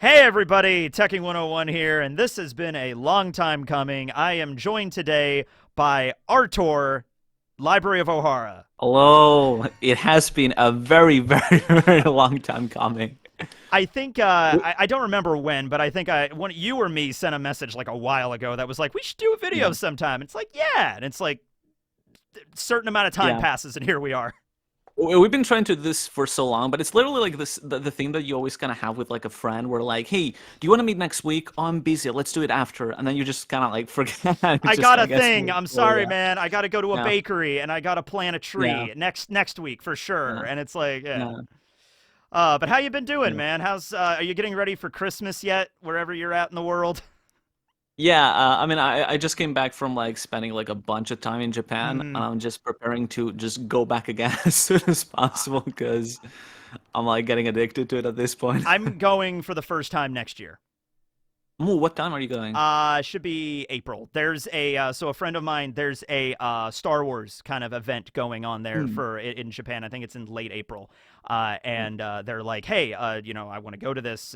Hey everybody, Tekking 101 here, and this has been a long time coming. I am joined today by Artur, Library of O'Hara. Hello. It has been a very, very, very long time coming. I think W- I don't remember when, but I think one you or me sent a message like a while ago that was like, we should do a video Yeah, sometime. It's like, yeah, and it's like a certain amount of time yeah. passes, and here we are. We've been trying to do this for so long, but it's literally like the thing that you always kind of have with like a friend where like, hey, do you want to meet next week? Oh, I'm busy. Let's do it after. And then you just kind of like forget. I It's just, got a I guess, thing. I'm well, sorry, yeah, man. I got to go to a yeah, bakery, and I got to plant a yeah, tree next week for sure. yeah, And it's like, yeah. yeah, But how you been doing, yeah. man? How's are you getting ready for Christmas yet? Wherever you're at in the world. Yeah, I mean, I just came back from like spending like a bunch of time in Japan, and Hmm. I'm just preparing to just go back again as soon as possible because I'm like getting addicted to it at this point. I'm going for the first time next year. Ooh, what time are you going? Should be April. There's a so a friend of mine. There's a Star Wars kind of event going on there Mm, for in Japan. I think it's in late April. mm. And they're like, hey, I want to go to this.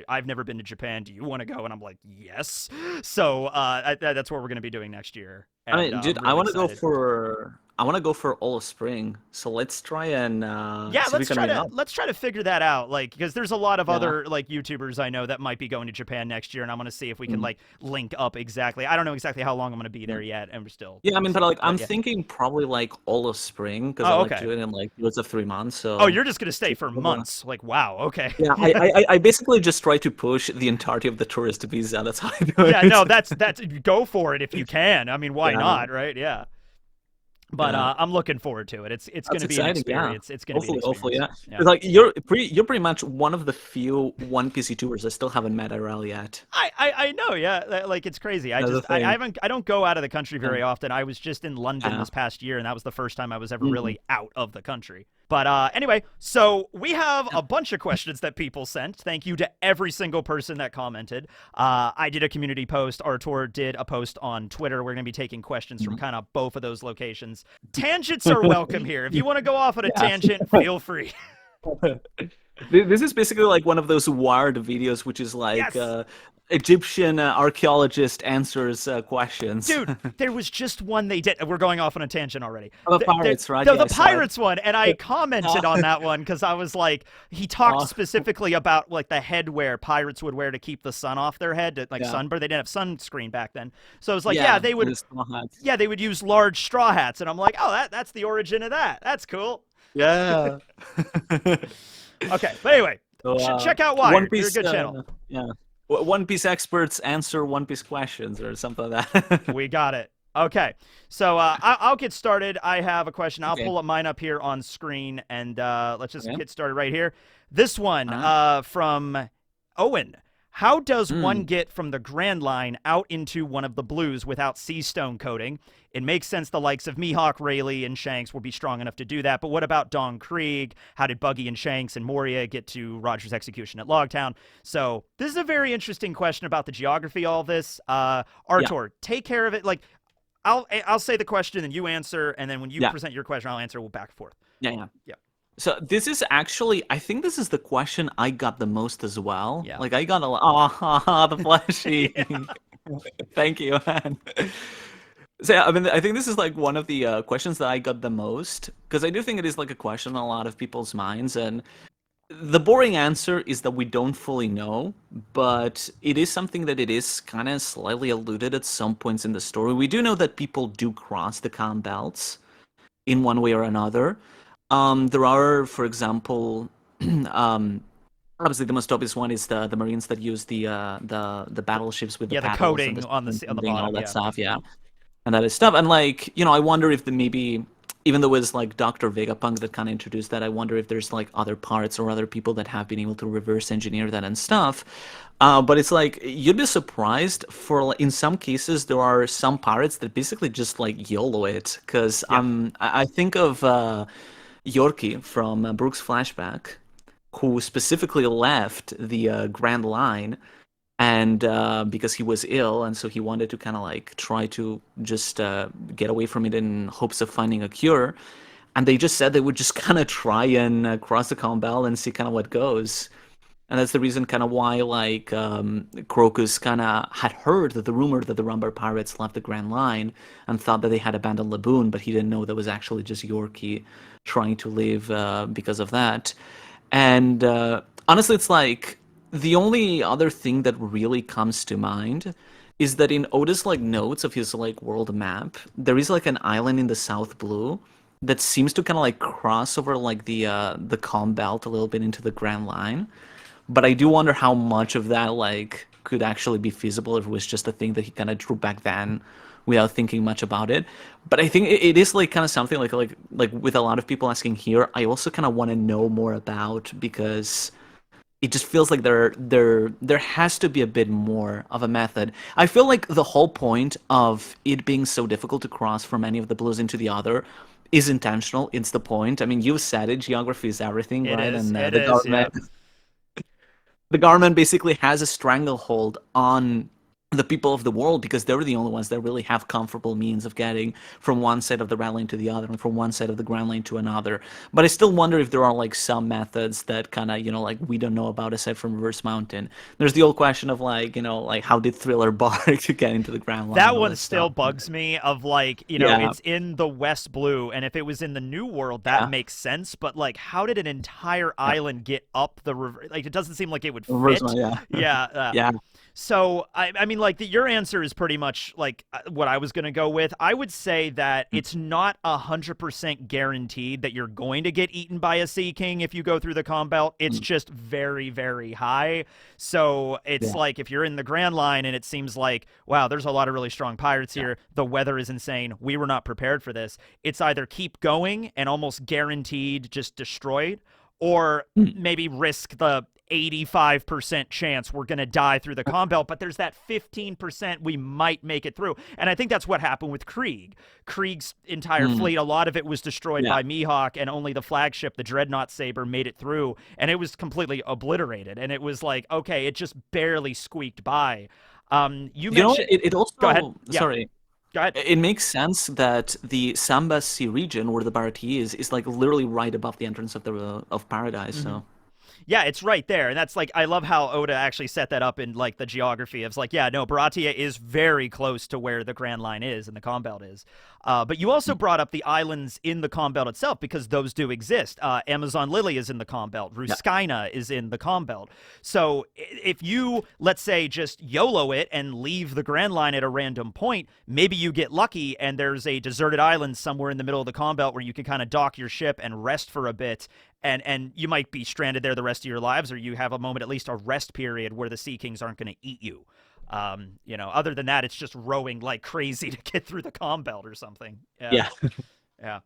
I've never been to Japan. Do you want to go? And I'm like, yes. So that's what we're gonna be doing next year, I and mean, dude, I'm really excited. I want to go for all of spring. So let's try and Yeah, see if we can meet up. let's try to figure that out. Like, because there's a lot of Yeah. other like YouTubers I know that might be going to Japan next year, and I'm gonna see if we can Mm, like link up exactly. I don't know exactly how long I'm gonna be yeah. there yet, and we're still Yeah, I mean, but like I'm but yeah. thinking probably like all of spring because I Oh, like to okay. do it in like periods of 3 months. Oh, So you're just gonna stay for probably. months. Like, wow. Okay. Yeah, Yeah. I basically just try to push the entirety of the tourist visa. That's how I do Yeah. No, it. that's go for it if you can. I mean, why Yeah, not, right? Yeah. But yeah. I'm looking forward to it. It's That's gonna be an exciting, yeah. experience. It's gonna be an Hopefully, experience. yeah. Yeah. It's like you're pretty much one of the few One Piece YouTubers I still haven't met IRL yet. I know, yeah. Like it's crazy. That's the I thing. haven't I don't go out of the country Yeah, very often. I was just in London yeah. this past year, and that was the first time I was ever Mhm. really out of the country. But anyway, so we have Yeah. a bunch of questions that people sent. Thank you to every single person that commented. I did a community post. Artur did a post on Twitter. We're going to be taking questions from Mhm. kind of both of those locations. Tangents are welcome here. If you want to go off on a Yeah. tangent, feel free. This is basically like one of those wired videos, which is like Yes. Egyptian archaeologist answers questions. Dude, there was just one they did. We're going off on a tangent already. Oh, the pirates, right? Yeah, The I saw it. Pirates one, and I commented on that one because I was like, he talked Oh, specifically about like the headwear pirates would wear to keep the sun off their head, to, like yeah, sunburn. They didn't have sunscreen back then, so I was like, yeah, and the straw hats. yeah, they would use large straw hats, and I'm like, oh, that's the origin of that. That's cool. Yeah. Okay, but anyway, So, check out One Wired. They're a Piece, good channel. yeah, One Piece experts answer One Piece questions or something like that. We got it. Okay, so I'll get started. I have a question. I'll Okay. pull up mine up here on screen, and let's just Okay. get started right here. This one Uh-huh. from Owen. How does one Mm. get from the Grand Line out into one of the blues without sea stone coating? It makes sense the likes of Mihawk, Rayleigh, and Shanks will be strong enough to do that, but what about Don Krieg? How did Buggy and Shanks and Moria get to Roger's execution at Logtown? So this is a very interesting question about the geography of all this. Yeah. Artur, take care of it. Like I'll say the question and you answer, and then when you Yeah. present your question, I'll answer. We'll back and forth. Yeah. Yeah. Yeah. So this is actually, I think this is the question I got the most as well. Yeah. Like I got a lot. Oh, the fleshy. Yeah. Thank you, man. So yeah, I mean, I think this is like one of the questions that I got the most because I do think it is like a question on a lot of people's minds, and the boring answer is that we don't fully know, but it is something that it is kind of slightly alluded at some points in the story. We do know that people do cross the calm belts in one way or another. There are, for example, um, obviously the most obvious one is the Marines that use the battleships with the Yeah, the paddles and the coating on on the and all bottom. that Yeah. stuff. Yeah, and that is stuff. And like, I wonder if the maybe even though it's like Dr. Vegapunk that kind of introduced that, I wonder if there's like other parts or other people that have been able to reverse engineer that and stuff. But it's like you'd be surprised for in some cases there are some pirates that basically just like YOLO it because Yeah. I think of Yorkie from Brooks Flashback, who specifically left the Grand Line and because he was ill and so he wanted to kind of like try to just get away from it in hopes of finding a cure, and they just said they would just kind of try and cross the Calm Bell and see kind of what goes. And that's the reason kind of why like Crocus kind of had heard that the rumor that the Rumbar pirates left the Grand Line and thought that they had abandoned Laboon, but he didn't know that was actually just Yorkie trying to leave because of that. And honestly, it's like the only other thing that really comes to mind is that in Oda's like notes of his like world map, there is like an island in the South Blue that seems to kind of like cross over like the calm belt a little bit into the Grand Line. But I do wonder how much of that like could actually be feasible if it was just a thing that he kind of drew back then without thinking much about it. But I think it is like kind of something like with a lot of people asking here, I also kind of want to know more about because it just feels like there has to be a bit more of a method. I feel like the whole point of it being so difficult to cross from any of the blues into the other is intentional. It's the point. I mean, you said it, geography is everything, It right? is. And It is. Yeah. the government basically has a stranglehold on the people of the world because they're the only ones that really have comfortable means of getting from one side of the Red Line to the other and from one side of the Grand Line to another. But I still wonder if there are like some methods that kind of, like we don't know about aside from Reverse Mountain. There's the old question of like, like how did Thriller bark to get into the Grand Line That and all one that still stuff. bugs me of like, Yeah, it's in the West Blue, and if it was in the New World, that yeah, makes sense, but like how did an entire yeah. island get up the river? Like it doesn't seem like it would Reverse fit. Mountain, yeah. Yeah. Yeah. So I mean, like your answer is pretty much like what I was gonna go with. I would say that Mm. it's not 100% guaranteed that you're going to get eaten by a Sea King if you go through the Calm Belt. It's Mm. just very, very high. So it's Yeah. like if you're in the Grand Line and it seems like, wow, there's a lot of really strong pirates Yeah. here. The weather is insane. We were not prepared for this. It's either keep going and almost guaranteed just destroyed, or Mm. maybe risk the 85% chance we're going to die through the Calm Belt, but there's that 15% we might make it through. And I think that's what happened with Krieg. Krieg's entire Mm. fleet, a lot of it was destroyed Yeah. by Mihawk, and only the flagship, the Dreadnought Saber, made it through, and it was completely obliterated. And it was like, okay, it just barely squeaked by. You You know, mentioned. it Go ahead. also, Yeah, sorry, go ahead. it makes sense that the Samba Sea region where the Bharati is like literally right above the entrance of the of Paradise. Mm-hmm. So Yeah, it's right there. And that's like, I love how Oda actually set that up in like the geography of like, yeah, no, Baratia is very close to where the Grand Line is and the Calm Belt is. But you also brought up the islands in the Calm Belt itself because those do exist. Amazon Lily is in the Calm Belt. yeah. Ruskina is in the Calm Belt. So if you, let's say, just YOLO it and leave the Grand Line at a random point, maybe you get lucky and there's a deserted island somewhere in the middle of the Calm Belt where you can kind of dock your ship and rest for a bit, and you might be stranded there the rest of your lives, or you have a moment, at least a rest period, where the Sea Kings aren't going to eat you. Other than that, it's just rowing like crazy to get through the Calm Belt or something. Yeah, Yeah. yeah.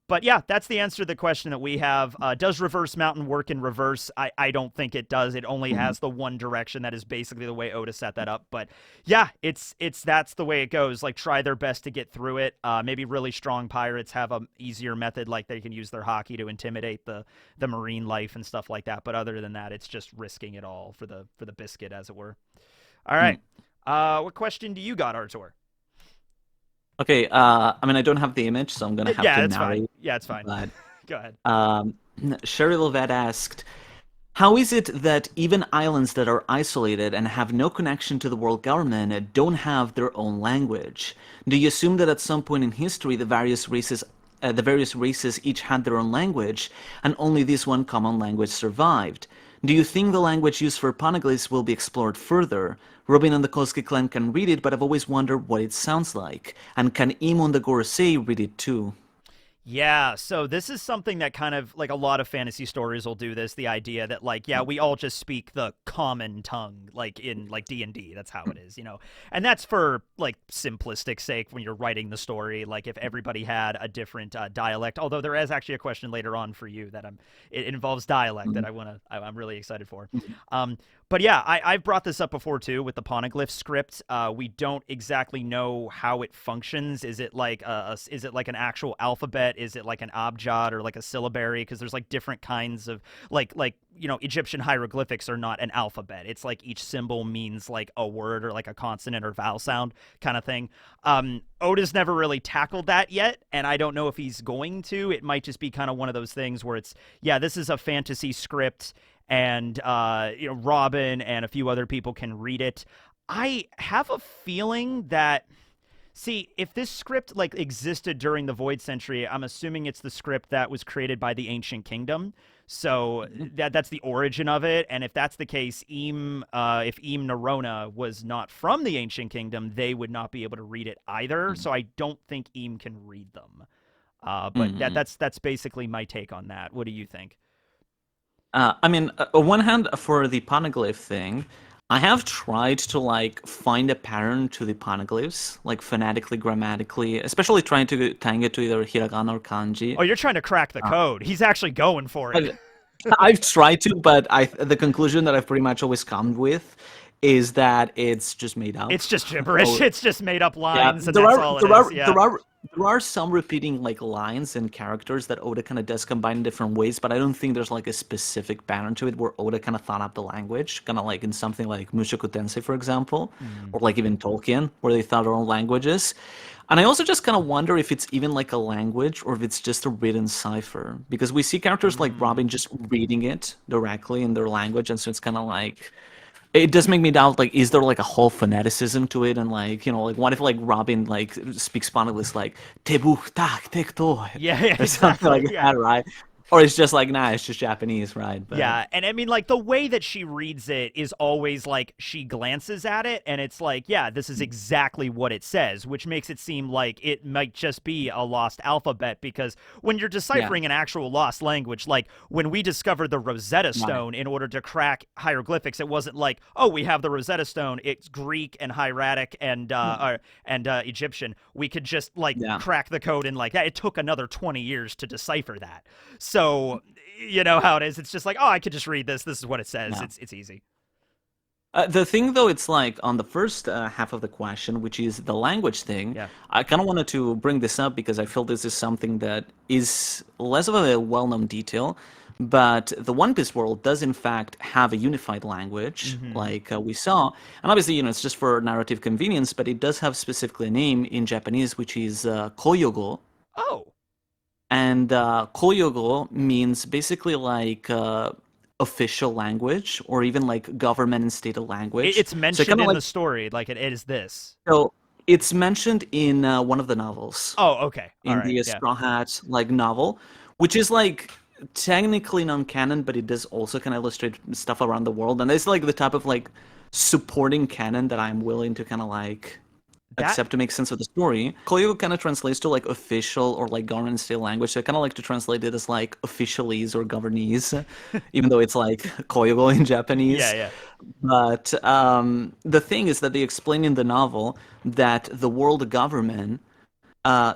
But yeah, that's the answer to the question that we have. Does Reverse Mountain work in reverse? I don't think it does. It only Mhm. has the one direction. That is basically the way Oda set that up. But yeah, it's that's the way it goes. Like try their best to get through it. Maybe really strong pirates have a easier method, like they can use their hockey to intimidate the marine life and stuff like that. But other than that, it's just risking it all for the biscuit, as it were. All Mm. right. What question do you got, Artur? Okay. I mean, I don't have the image, so I'm gonna have Yeah, to it's fine. narrate. Yeah, it's fine. But Go ahead. um, Sherry Levette asked, "How is it that even islands that are isolated and have no connection to the world government don't have their own language? Do you assume that at some point in history the various races each had their own language, and only this one common language survived? Do you think the language used for poneglyphs will be explored further? Robin and the Kosuke clan can read it, but I've always wondered what it sounds like. And can Imo and the Gorosei read it too?" Yeah, so this is something that kind of like a lot of fantasy stories will do this, the idea that like, yeah, we all just speak the common tongue, like in like D&D. That's how it is. And that's for like simplistic sake when you're writing the story, like if everybody had a different dialect, although there is actually a question later on for you that it involves dialect that I'm really excited for. But yeah, I've brought this up before too with the Poneglyph script. We don't exactly know how it functions. Is it like is it like an actual alphabet? Is it like an abjad or like a syllabary? Because there's like different kinds of like Egyptian hieroglyphics are not an alphabet. It's like each symbol means like a word or like a consonant or vowel sound kind of thing. Oda's never really tackled that yet, and I don't know if he's going to. It might just be kind of one of those things where it's, yeah, this is a fantasy script, and Robin and a few other people can read it. I have a feeling that. See, if this script like existed during the Void Century, I'm assuming it's the script that was created by the Ancient Kingdom. So that's the origin of it. And if that's the case, if Nerona was not from the Ancient Kingdom, they would not be able to read it either. So I don't think can read them. But that's basically my take on that. What do you think? I mean, on one hand, for the poneglyph thing, I have tried to like find a pattern to the poneglyphs, like phonetically, grammatically, especially trying to tying it to either hiragana or kanji. Oh, you're trying to crack the code. He's actually going for it. I've tried to, but the conclusion that I've pretty much always come with is that it's just made up. It's just gibberish. Oh, it's just made up lines, and there that's are all there it are is. Yeah. there are some repeating like lines and characters that Oda kind of does combine in different ways, but I don't think there's like a specific pattern to it where Oda kind of thought up the language, kind of like in something like Mushoku Tensei, for example, or like even Tolkien, where they thought their own languages. And I also just kind of wonder if it's even like a language or if it's just a written cipher, because we see characters like Robin just reading it directly in their language, and so it's kind of like it does make me doubt, like, is there like a whole phoneticism to it? And like, like what if like Robin like speaks Spanish like tebuh tak tekto Yeah, or something exactly. like that, right? Or it's just like, nah, it's just Japanese, right? But Yeah, and I mean, like, the way that she reads it is always like she glances at it, and it's like, yeah, this is exactly what it says, which makes it seem like it might just be a lost alphabet, because when you're deciphering an actual lost language, like when we discovered the Rosetta Stone in order to crack hieroglyphics, it wasn't like, oh, we have the Rosetta Stone, it's Greek and hieratic and Egyptian. We could just like crack the code in like that. It took another 20 years to decipher that. So, you know how it is. It's just like, oh, I could just read this. This is what it says. It's easy. The thing, though, it's like on the first half of the question, which is the language thing, I kind of wanted to bring this up because I feel this is something that is less of a well-known detail, but the One Piece world does, in fact, have a unified language, like we saw. And obviously, it's just for narrative convenience, but it does have specifically a name in Japanese, which is Koyogo. Oh. And Koyogo means basically like official language or even like government and state language. It's mentioned in the story, like it is this. So it's mentioned in one of the novels. Oh, okay. In the Straw Hat like novel, which is like technically non-canon, but it does also kind of illustrate stuff around the world. And it's like the type of like supporting canon that I'm willing to kind of like accept to make sense of the story. Koyogo kind of translates to like official or like government state language. So I kind of like to translate it as like officialese or governese, even though it's like Koyogo in Japanese. Yeah. But the thing is that they explain in the novel that the world government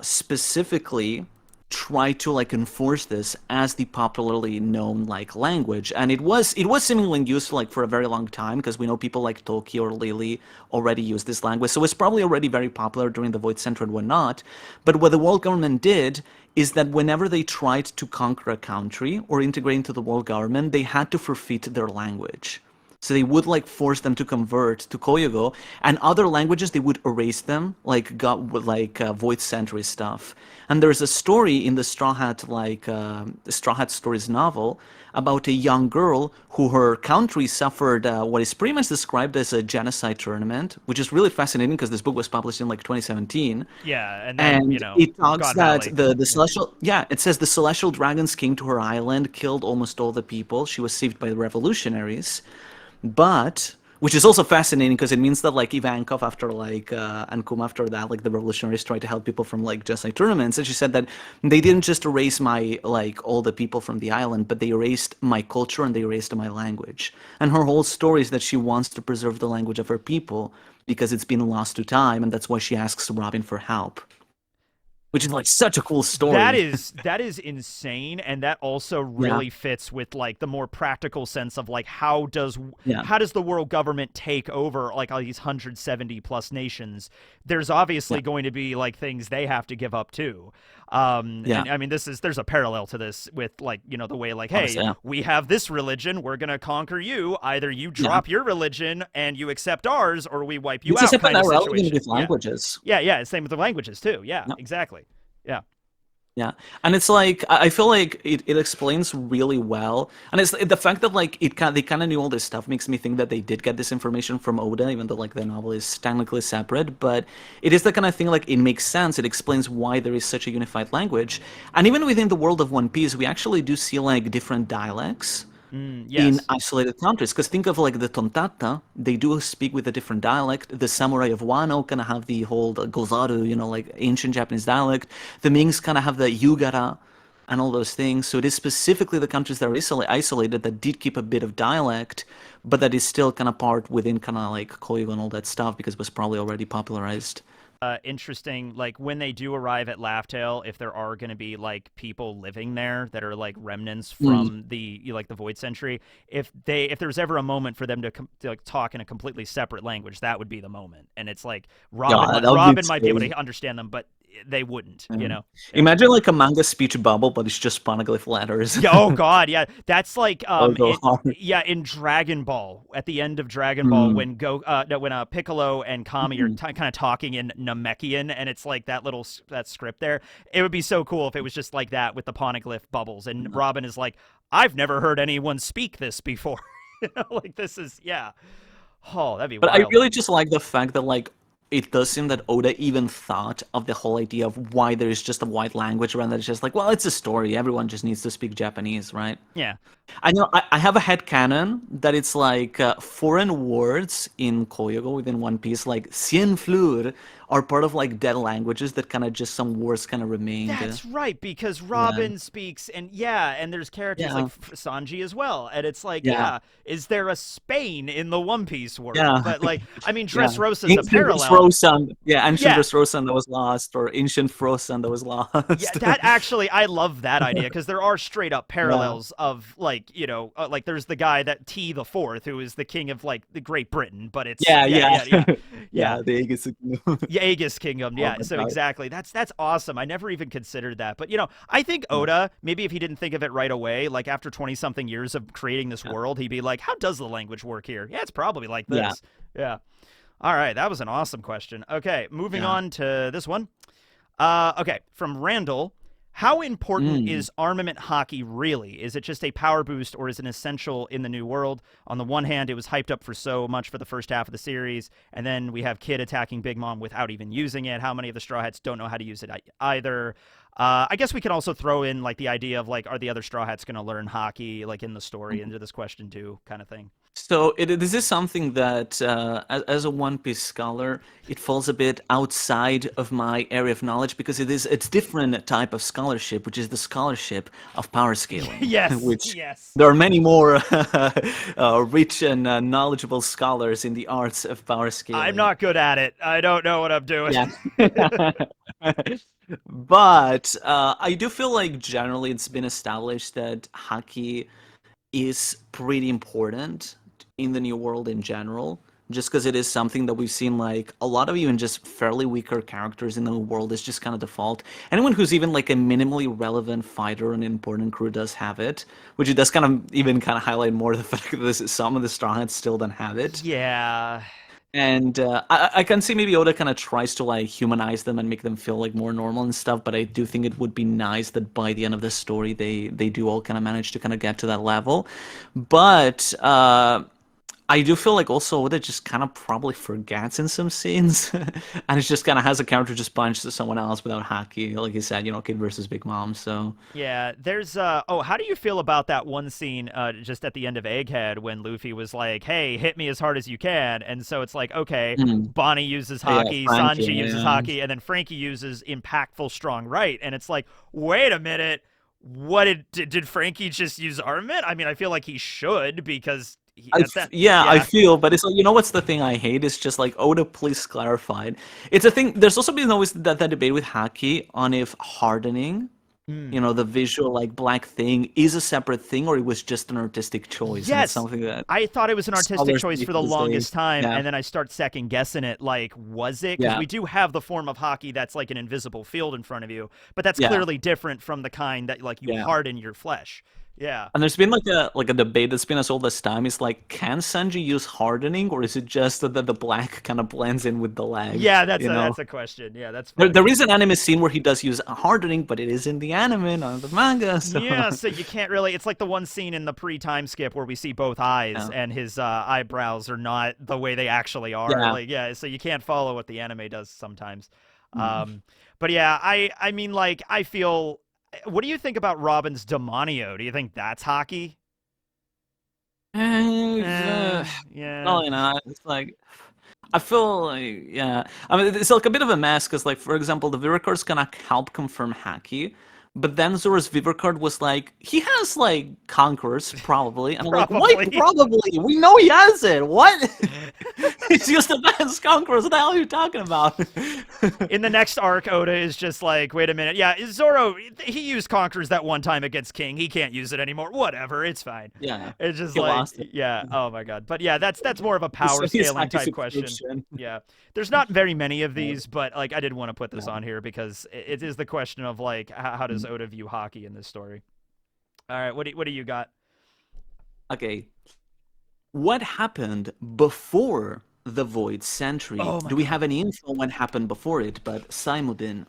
specifically try to like enforce this as the popularly known like language, and it was seemingly used like for a very long time, because we know people like Toki or Lily already use this language, so it's probably already very popular during the Void Center and whatnot. But what the world government did is that whenever they tried to conquer a country or integrate into the world government, they had to forfeit their language. So they would like force them to convert to Koyogo, and other languages they would erase them, like Void Century stuff. And there's a story in the Straw Hat Straw Hat Stories novel about a young girl who her country suffered what is pretty much described as a genocide tournament, which is really fascinating because this book was published in like 2017. Yeah, and then, it talks God that Valley. the celestial it says the celestial dragons came to her island, killed almost all the people. She was saved by the revolutionaries. But, which is also fascinating because it means that like Ivankov after like and Kuma after that, like the revolutionaries tried to help people from like genocide tournaments, and she said that they didn't just erase my like all the people from the island, but they erased my culture and they erased my language. And her whole story is that she wants to preserve the language of her people because it's been lost to time, and that's why she asks Robin for help. Which is like such a cool story. That is insane, and that also really fits with like the more practical sense of like how does the world government take over like all these 170 plus nations? There's obviously going to be like things they have to give up too. And, I mean, there's a parallel to this with like, the way like, hey, we have this religion, we're gonna conquer you. Either you drop your religion and you accept ours, or we wipe you out. Kind of relevant with languages. Yeah, same with the languages too. Yeah, exactly. Yeah. Yeah, and it's like I feel like it explains really well, and it's the fact that like they kind of knew all this stuff makes me think that they did get this information from Oda, even though like the novel is technically separate. But it is the kind of thing like it makes sense. It explains why there is such a unified language, and even within the world of One Piece, we actually do see like different dialects in Yes. isolated countries. Because think of like the Tontata, they do speak with a different dialect. The samurai of Wano kind of have the whole Gozaru, like ancient Japanese dialect. The Mings kind of have the Yugara and all those things. So it is specifically the countries that are isolated that did keep a bit of dialect, but that is still kind of part within kind of like Koyo and all that stuff because it was probably already popularized. Interesting, like when they do arrive at Laughtail, if there are going to be like people living there that are like remnants Mm. from the Void Century, if there's ever a moment for them to like talk in a completely separate language, that would be the moment. And it's like Yeah, that would be Robin might be able to insane. understand them, but they wouldn't, Yeah. Yeah. Imagine like a manga speech bubble, but it's just poneglyph letters. Yeah, oh God, yeah. That's like That would go hard. in Dragon Ball, at the end of Dragon Ball Mm. when Go no, when Piccolo and Kami are Mm. kind of talking in Namekian, and it's like that that script there. It would be so cool if it was just like that with the poneglyph bubbles, and Robin is like, I've never heard anyone speak this before. Like this is, yeah. Oh, that'd be But I wild. really just like the fact that like it does seem that Oda even thought of the whole idea of why there is just a white language around that. It's just like, well, it's a story. Everyone just needs to speak Japanese, right? Yeah. I know I have a head canon that it's like foreign words in Koyogo within One Piece, like Cien Fleur, are part of like dead languages that kind of just some words kind of remained. That's right, because Yeah, Robin speaks, and yeah, and there's characters like yeah, Sanji as well, and it's like, yeah, yeah, is there a Spain in the One Piece world? yeah. But like, I mean, Yeah. Dressrosa's a Ancient parallel. Dressrosa, yeah, Ancient Yeah, Dressrosa that was lost, or Ancient Frozen that was yeah, lost. that actually, I love that idea because there are straight up Yeah. parallels of like, like there's the guy that T the Fourth who is the king of like the Great Britain, but it's Yeah, yeah, yeah. yeah, yeah, yeah. Yeah, the Aegis. Yeah, Aegis Kingdom. Oh Yeah, my so god. exactly. That's awesome. I never even considered that. But I think Oda, maybe if he didn't think of it right away, like after 20 something years of creating this Yeah. world, he'd be like, "How does the language work here?" Yeah, it's probably like Yeah. this. Yeah. All right, that was an awesome question. Okay, moving Yeah. on to this one. Okay, from Randall. How important Mm. is armament hockey really? Is it just a power boost or is it essential in the new world? On the one hand, it was hyped up for so much for the first half of the series, and then we have Kid attacking Big Mom without even using it. How many of the Straw Hats don't know how to use it either? I guess we can also throw in like the idea of like, are the other Straw Hats going to learn hockey like in the story into this question too, kind of thing. So this is something that, as a One Piece scholar, it falls a bit outside of my area of knowledge because it's different type of scholarship, which is the scholarship of power scaling, Yes, which yes. there are many more rich and knowledgeable scholars in the arts of power I'm scaling. not good at it. I don't know what I'm doing. Yeah. But I do feel like generally it's been established that hockey is pretty important in the new world in general, just because it is something that we've seen like a lot of even just fairly weaker characters in the world is just kind of default. Anyone who's even like a minimally relevant fighter and important crew does have it, which it does kind of even kind of highlight more the fact that some of the Straw Hats still don't have it. Yeah. And I can see maybe Oda kind of tries to like humanize them and make them feel like more normal and stuff, but I do think it would be nice that by the end of the story they do all kind of manage to kind of get to that level. But I do feel like also Oda just kind of probably forgets in some scenes, and it just kind of has a character just punch someone else without haki, like you said, Kid versus Big Mom. So Yeah, there's how do you feel about that one scene just at the end of Egghead when Luffy was like, "Hey, hit me as hard as you can." And so it's like, okay, mm. Bonnie uses Yeah, hockey, Frankie, Sanji uses yeah. hockey, and then Frankie uses impactful strong right. And it's like, "Wait a minute. What did Frankie just use armament?" I mean, I feel like he should because at that Yeah, I yeah. feel, but it's like, what's the thing I hate is just like Oda, please clarified. It's a thing. There's also been always that debate with Haki on if hardening, Mm. the visual like black thing is a separate thing or it was just an artistic choice, and it's Yes. something that I thought it was an artistic scholars choice debate for to the this day. longest time, Yeah, and then I start second guessing it. Like, was it? Because yeah, we do have the form of hockey that's like an invisible field in front of you, but that's yeah, clearly different from the kind that like you yeah. harden your flesh. Yeah. And there's been like a debate that's been as old as time. Is like, can Sanji use hardening, or is it just that the black kind of blends in with the lag? Yeah, You know, that's a question. Yeah, that's there, funny. there is an anime scene where he does use hardening, but it is in the anime, not the manga. So Yeah, so you can't really. It's like the one scene in the pre-time skip where we see both eyes yeah, and his eyebrows are not the way they actually are. yeah. Like, yeah, so you can't follow what the anime does sometimes. Mm. But yeah, I mean, like, I feel. What do you think about Robin's Demonio? Do you think that's hockey? Eh, Yeah. no, it's like I feel like, yeah. I mean, it's like a bit of a mess because, like, for example, the Vivre card's gonna help confirm Haki, but then Zora's Vivre card was like, he has like Conquerors probably, and I'm like, wait, Probably. probably? We know he has it. What? He's just advanced Conquerors. What the hell are you talking about? In the next arc, Oda is just like, wait a minute. Yeah, Zoro, he used Conquerors that one time against King. He can't use it anymore. Whatever, it's fine. Yeah, It's just he like, lost it. yeah, oh my god. But yeah, that's more of a So power he's scaling Haki's type question. exception. Yeah. There's not very many of No, these, but like I did want to put this no. on here because it is the question of like how does Oda view hockey in this story? All right, what do you got? Okay, what happened before the Void Century? Oh my Do we god. have any info on what happened before it? But Simudin.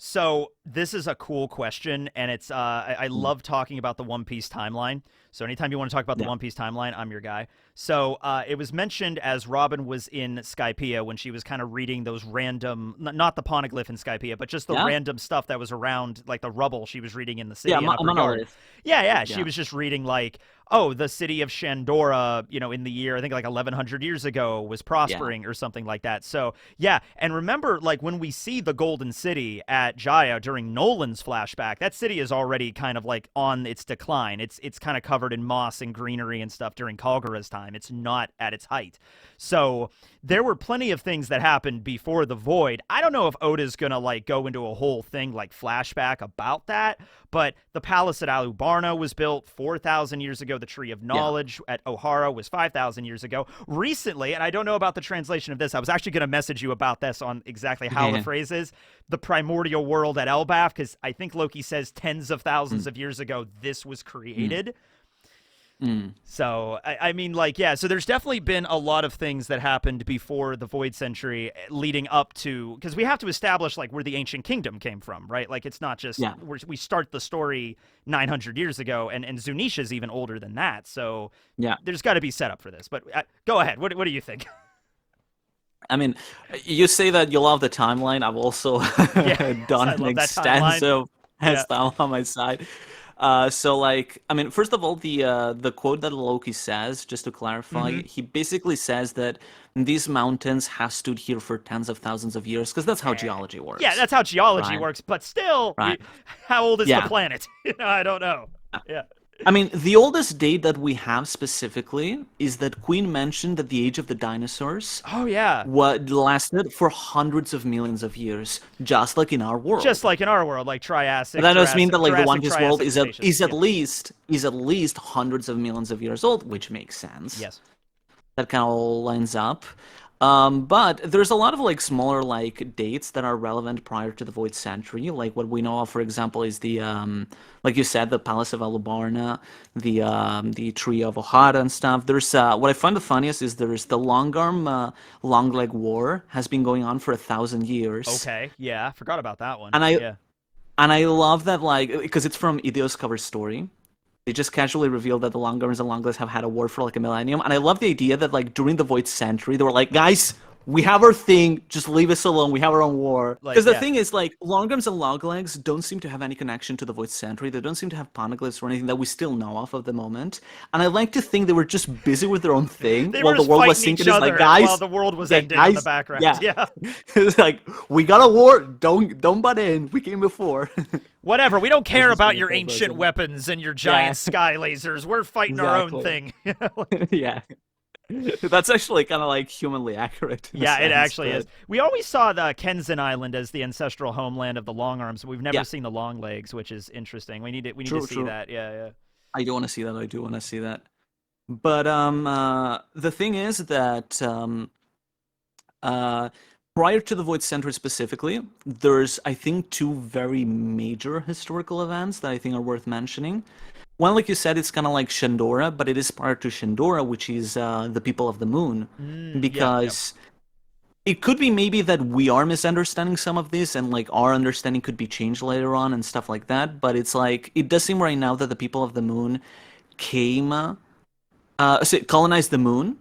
So this is a cool question, and it's I love talking about the One Piece timeline. So anytime you want to talk about the Yeah. One Piece timeline, I'm your guy. So it was mentioned as Robin was in Skypiea when she was kind of reading those random, not the poneglyph in Skypiea, but just the Yeah? random stuff that was around, like the rubble she was reading in the Yeah, city in Upper Yard. Monolith. Yeah, yeah, she Yeah. was just reading like, oh, the city of Shandora, in the year I think like 1100 years ago was Yeah. prospering or something like that. So yeah, and remember, like when we see the Golden City at Jaya during Nolan's flashback, that city is already kind of like on its decline. It's kind of covered in moss and greenery and stuff during Kalgara's time. It's not at its height. So there were plenty of things that happened before the Void. I don't know if Oda's gonna like go into a whole thing like flashback about that, but the palace at Alubarna was built 4,000 years ago. The Tree of Yeah. Knowledge at Ohara was 5,000 years ago. Recently, and I don't know about the translation of this, I was actually going to message you about this on exactly how the Yeah. phrase is. The primordial world at Elbaf, because I think Loki says tens of thousands Mm, of years ago this was mm, created. mm. So, I mean, like, yeah, so there's definitely been a lot of things that happened before the Void Century leading up to, because we have to establish, like, where the Ancient Kingdom came from, right? Like, it's not just, Yeah. we start the story 900 years ago, and Zunisha's even older than that. So Yeah. there's got to be setup for this. But go ahead. What do you think? I mean, you say that you love the timeline. I've also Yeah, done I an love that timeline. extensive Yeah. style on my side. So like, I mean, first of all, the quote that Loki says, just to clarify, Mm-hmm. he basically says that these mountains have stood here for tens of thousands of years, because that's how geology Yeah, works, that's how geology right? works. But still, Right. how old is the Yeah. planet? I don't know. Yeah. I mean, the oldest date that we have specifically is that Queen mentioned that the age of the dinosaurs Oh, yeah. what lasted for hundreds of millions of years, just like in our Just world. like in our world, like But Triassic, that does mean that like the One Jurassic, Piece world Triassic, Cretaceous. Yeah. is at least hundreds of millions of years old, which makes sense. Yes. That kind of all lines up. But there's a lot of like smaller like dates that are relevant prior to the Void Century. Like what we know of, for example, is the like you said, the Palace of Alubarna, the Tree of Ohara and stuff. There's what I find the funniest is there's the Long Arm Long Leg War has been going on for 1,000 years, Okay. Yeah. Forgot about that one. and I Yeah. and I love that like because it's from Ideo's cover story. They just casually revealed that the Longarms and Longless have had a war for like a millennium, and I love the idea that like during the Void Century they were like, guys, we have our thing, just leave us alone. We have our own war. Like, Because the yeah. thing is, like, Longarms and Longlegs don't seem to have any connection to the Void Century. They don't seem to have poneglyphs or anything that we still know of at the moment. And I like to think they were just busy with their own thing They while were the just world was fighting sinking. each It's other like, guys, while the world was yeah, ending in the guys, background. yeah. Yeah. It's like we got a war. Don't butt in. We came before. Whatever. We don't That's care just about my your favorite ancient version. weapons and your Yeah, giant sky lasers. We're fighting our own exactly. thing. Yeah. That's actually kind of like humanly accurate in a Yeah, it sense, actually is. but We always saw the Kenzen Island as the ancestral homeland of the long arms. We've never yeah, seen the long legs, which is interesting. We need to true, see true. that. Yeah, yeah. I do want to see that. I do want to see that. But the thing is that uh prior to the Void Century specifically, there's, I think, two very major historical events that I think are worth mentioning. One, like you said, it's kind of like Shandora, but it is prior to Shandora, which is the people of the moon. Yeah. Because it could be maybe that we are misunderstanding some of this, and like our understanding could be changed later on and stuff like that. But it's like, it does seem right now that the people of the moon came, colonized the moon,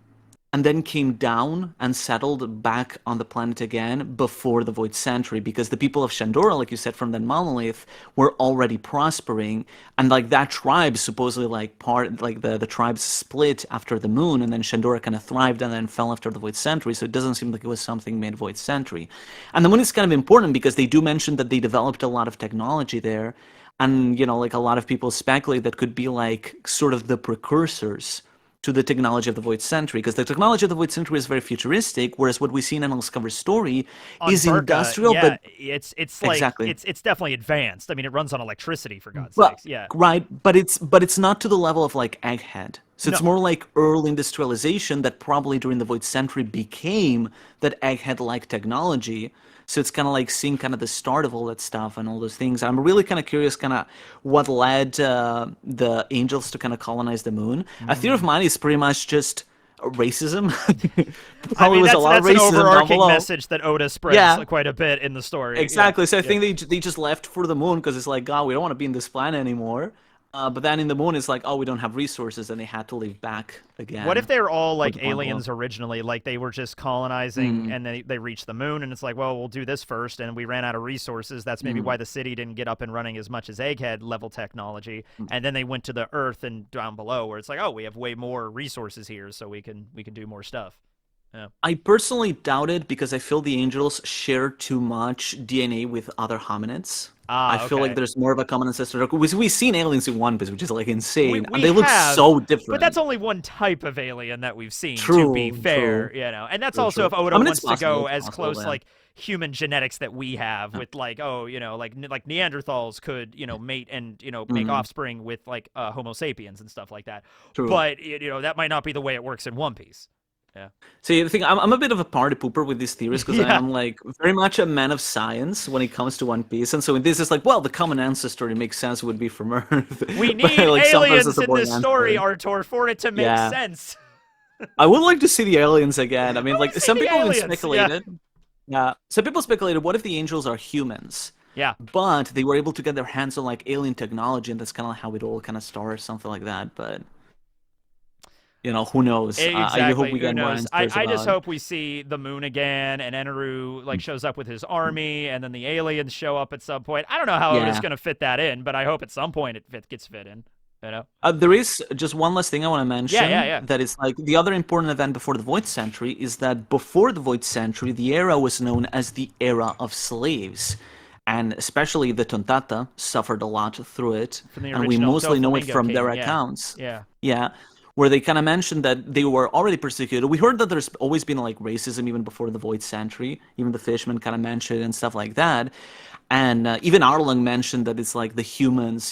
and then came down and settled back on the planet again before the Void Century, because the people of Shandora, like you said, from that monolith, were already prospering, and like that tribe supposedly the tribes split after the moon, and then Shandora kind of thrived and then fell after the Void Century, so it doesn't seem like it was something made Void Century. And the moon is kind of important because they do mention that they developed a lot of technology there, and like a lot of people speculate that could be like sort of the precursors to the technology of the Void Century, because the technology of the Void Century is very futuristic, whereas what we see in Annal's cover story is Burka, industrial, yeah, but it's like exactly. it's definitely advanced. I mean, it runs on electricity, for God's Well, sakes. Yeah. right, but it's not to the level of like Egghead. So it's No. more like early industrialization that probably during the Void Century became that Egghead-like technology. So it's kind of like seeing kind of the start of all that stuff and all those things. I'm really kind of curious kind of what led the angels to kind of colonize the moon. A theory of mine is pretty much just racism. I mean, was a lot of that's an racism down overarching below. message that Oda spreads Yeah. quite a bit in the story. Exactly. So I Yeah. think they just left for the moon because it's like, God, we don't want to be in this planet anymore. But then in the moon, it's like, oh, we don't have resources, and they had to leave back again. What if they were all for like the point below. aliens originally? Like they were just colonizing and they reached the moon, and it's like, well, we'll do this first, and we ran out of resources. That's maybe why the city didn't get up and running as much as Egghead level technology. And then they went to the Earth and down below, where it's like, oh, we have way more resources here, so we can do more stuff. Yeah. I personally doubt it because I feel the angels share too much DNA with other hominids. I feel Okay. like there's more of a common ancestor. We've seen aliens in One Piece, which is like insane, We and they look have, so different. but that's only one type of alien that we've seen, to True, be fair, true, And that's true, also true. if Oda I mean, it's wants to possible, go it's as possible, close yeah. like human genetics that we have with like, like Neanderthals could, mate and, make offspring with like Homo sapiens and stuff like that. True. But, that might not be the way it works in One Piece. Yeah. See, the thing, I'm a bit of a party pooper with these theories because I Yeah. am like very much a man of science when it comes to One Piece, and so this is like, well, the common ancestor, it makes sense, would be from Earth. We But, need like, sometimes it's aliens a in boring this story, answer. Artur, for it to make Yeah. sense. I would like to see the aliens again. I mean, like see some the people even aliens, speculated. Yeah, some people speculated, what if the angels are humans? Yeah. But they were able to get their hands on like alien technology, and that's kind of how it all kind of started, something like that. But who knows? Exactly. I hope we Who get more knows? answers I just about. hope we see the moon again, and Eneru like shows up with his army, and then the aliens show up at some point. I don't know how Yeah. Oda's going to fit that in, but I hope at some point it gets fit in. There is just one last thing I want to mention. Yeah. That is like the other important event before the Void Century is that before the Void Century, the era was known as the era of slaves. And especially the Tontata suffered a lot through it. From the And we original mostly know it Doflamingo from their King, yeah. accounts. Yeah. Yeah. Where they kind of mentioned that they were already persecuted. We heard that there's always been like racism even before the Void Century. Even the Fishmen kind of mentioned it and stuff like that. And even Arlong mentioned that it's like the humans,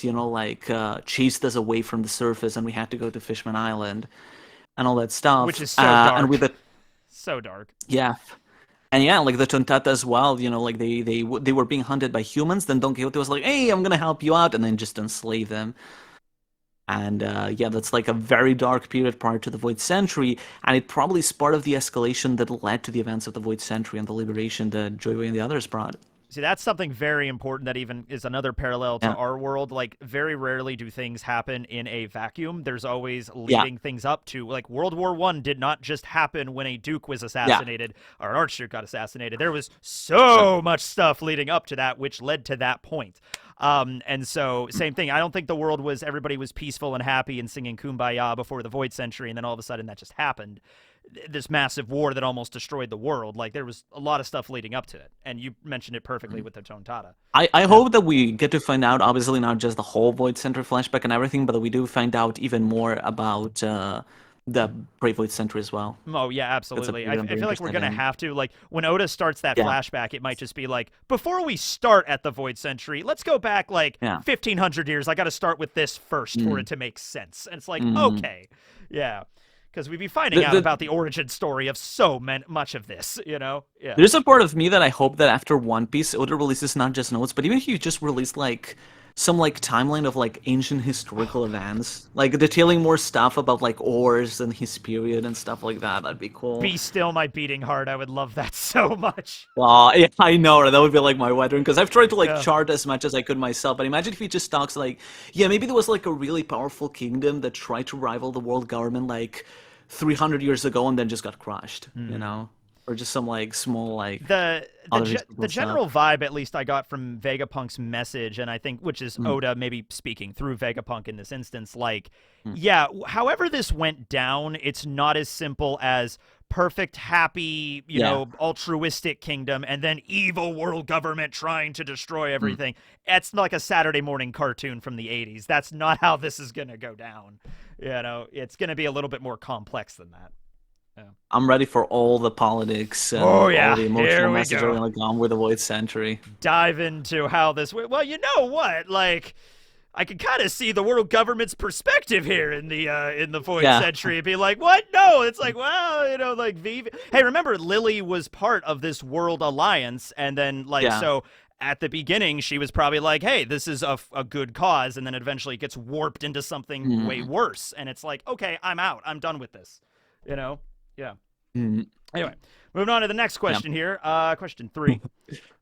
chased us away from the surface and we had to go to Fishman Island and all that stuff. Which is so dark. And with the, So dark. yeah. And yeah, like the Tontata as well, like they were being hunted by humans. Then Don Quixote was like, hey, I'm going to help you out. And then just enslave them. And yeah, that's like a very dark period prior to the Void Century, and it probably is part of the escalation that led to the events of the Void Century and the liberation that Joyway and the others brought. See, that's something very important that even is another parallel to our world. Like, very rarely do things happen in a vacuum. There's always leading things up to, like, World War I did not just happen when a duke was assassinated or an archduke got assassinated. There was so much stuff leading up to that, which led to that point. And so, same thing. I don't think the world was, everybody was peaceful and happy and singing Kumbaya before the Void Century, and then all of a sudden that just happened. This massive war that almost destroyed the world. Like, there was a lot of stuff leading up to it, and you mentioned it perfectly with the Tontata. I hope that we get to find out, obviously not just the whole Void Century flashback and everything, but that we do find out even more about the Brave Void Century as well. Oh, yeah, absolutely. I very feel like we're going to interested in. have to, like, when Oda starts that flashback, it might just be like, before we start at the Void Century, let's go back, like, 1,500 years. I got to start with this first for it to make sense. And it's like, okay. Yeah. Because we'd be finding The, out the, about the origin story of so much of this, you know? Yeah. there's a part of me that I hope that after One Piece, Oda releases not just notes, but even if you just release like some like timeline of like ancient historical events, like detailing more stuff about like Oars and his period and stuff like that, that'd be cool. Be still my beating heart. I would love that so much. Yeah, I know that would be like my wet dream because I've tried to like Yeah. chart as much as I could myself. But imagine if he just talks like, yeah, maybe there was like a really powerful kingdom that tried to rival the world government like 300 years ago and then just got crushed, you know, or just some like small like the other the historical stuff. general vibe, at least I got from Vegapunk's message, and I think which is Oda maybe speaking through Vegapunk in this instance, like, yeah, however this went down, it's not as simple as perfect, happy, you Yeah. know, altruistic kingdom, and then evil world government trying to destroy everything. It's like a Saturday morning cartoon from the 80s. That's not how this is gonna go down. You know, it's gonna be a little bit more complex than that. I'm ready for all the politics and Oh, yeah. all the Here emotional we message go. going on with the Void Century. Dive into how this. Well, you know what? Like, I can kind of see the world government's perspective here in the Void Yeah. Century. Be like, what? No, it's like, well, you know, like Vivi. Hey, remember Lily was part of this world alliance, and then like Yeah. so. At the beginning, she was probably like, hey, this is a good cause, and then eventually it gets warped into something way worse, and it's like, okay, I'm out. I'm done with this. You know? Yeah. Mm. Anyway, moving on to the next question here. Question 3.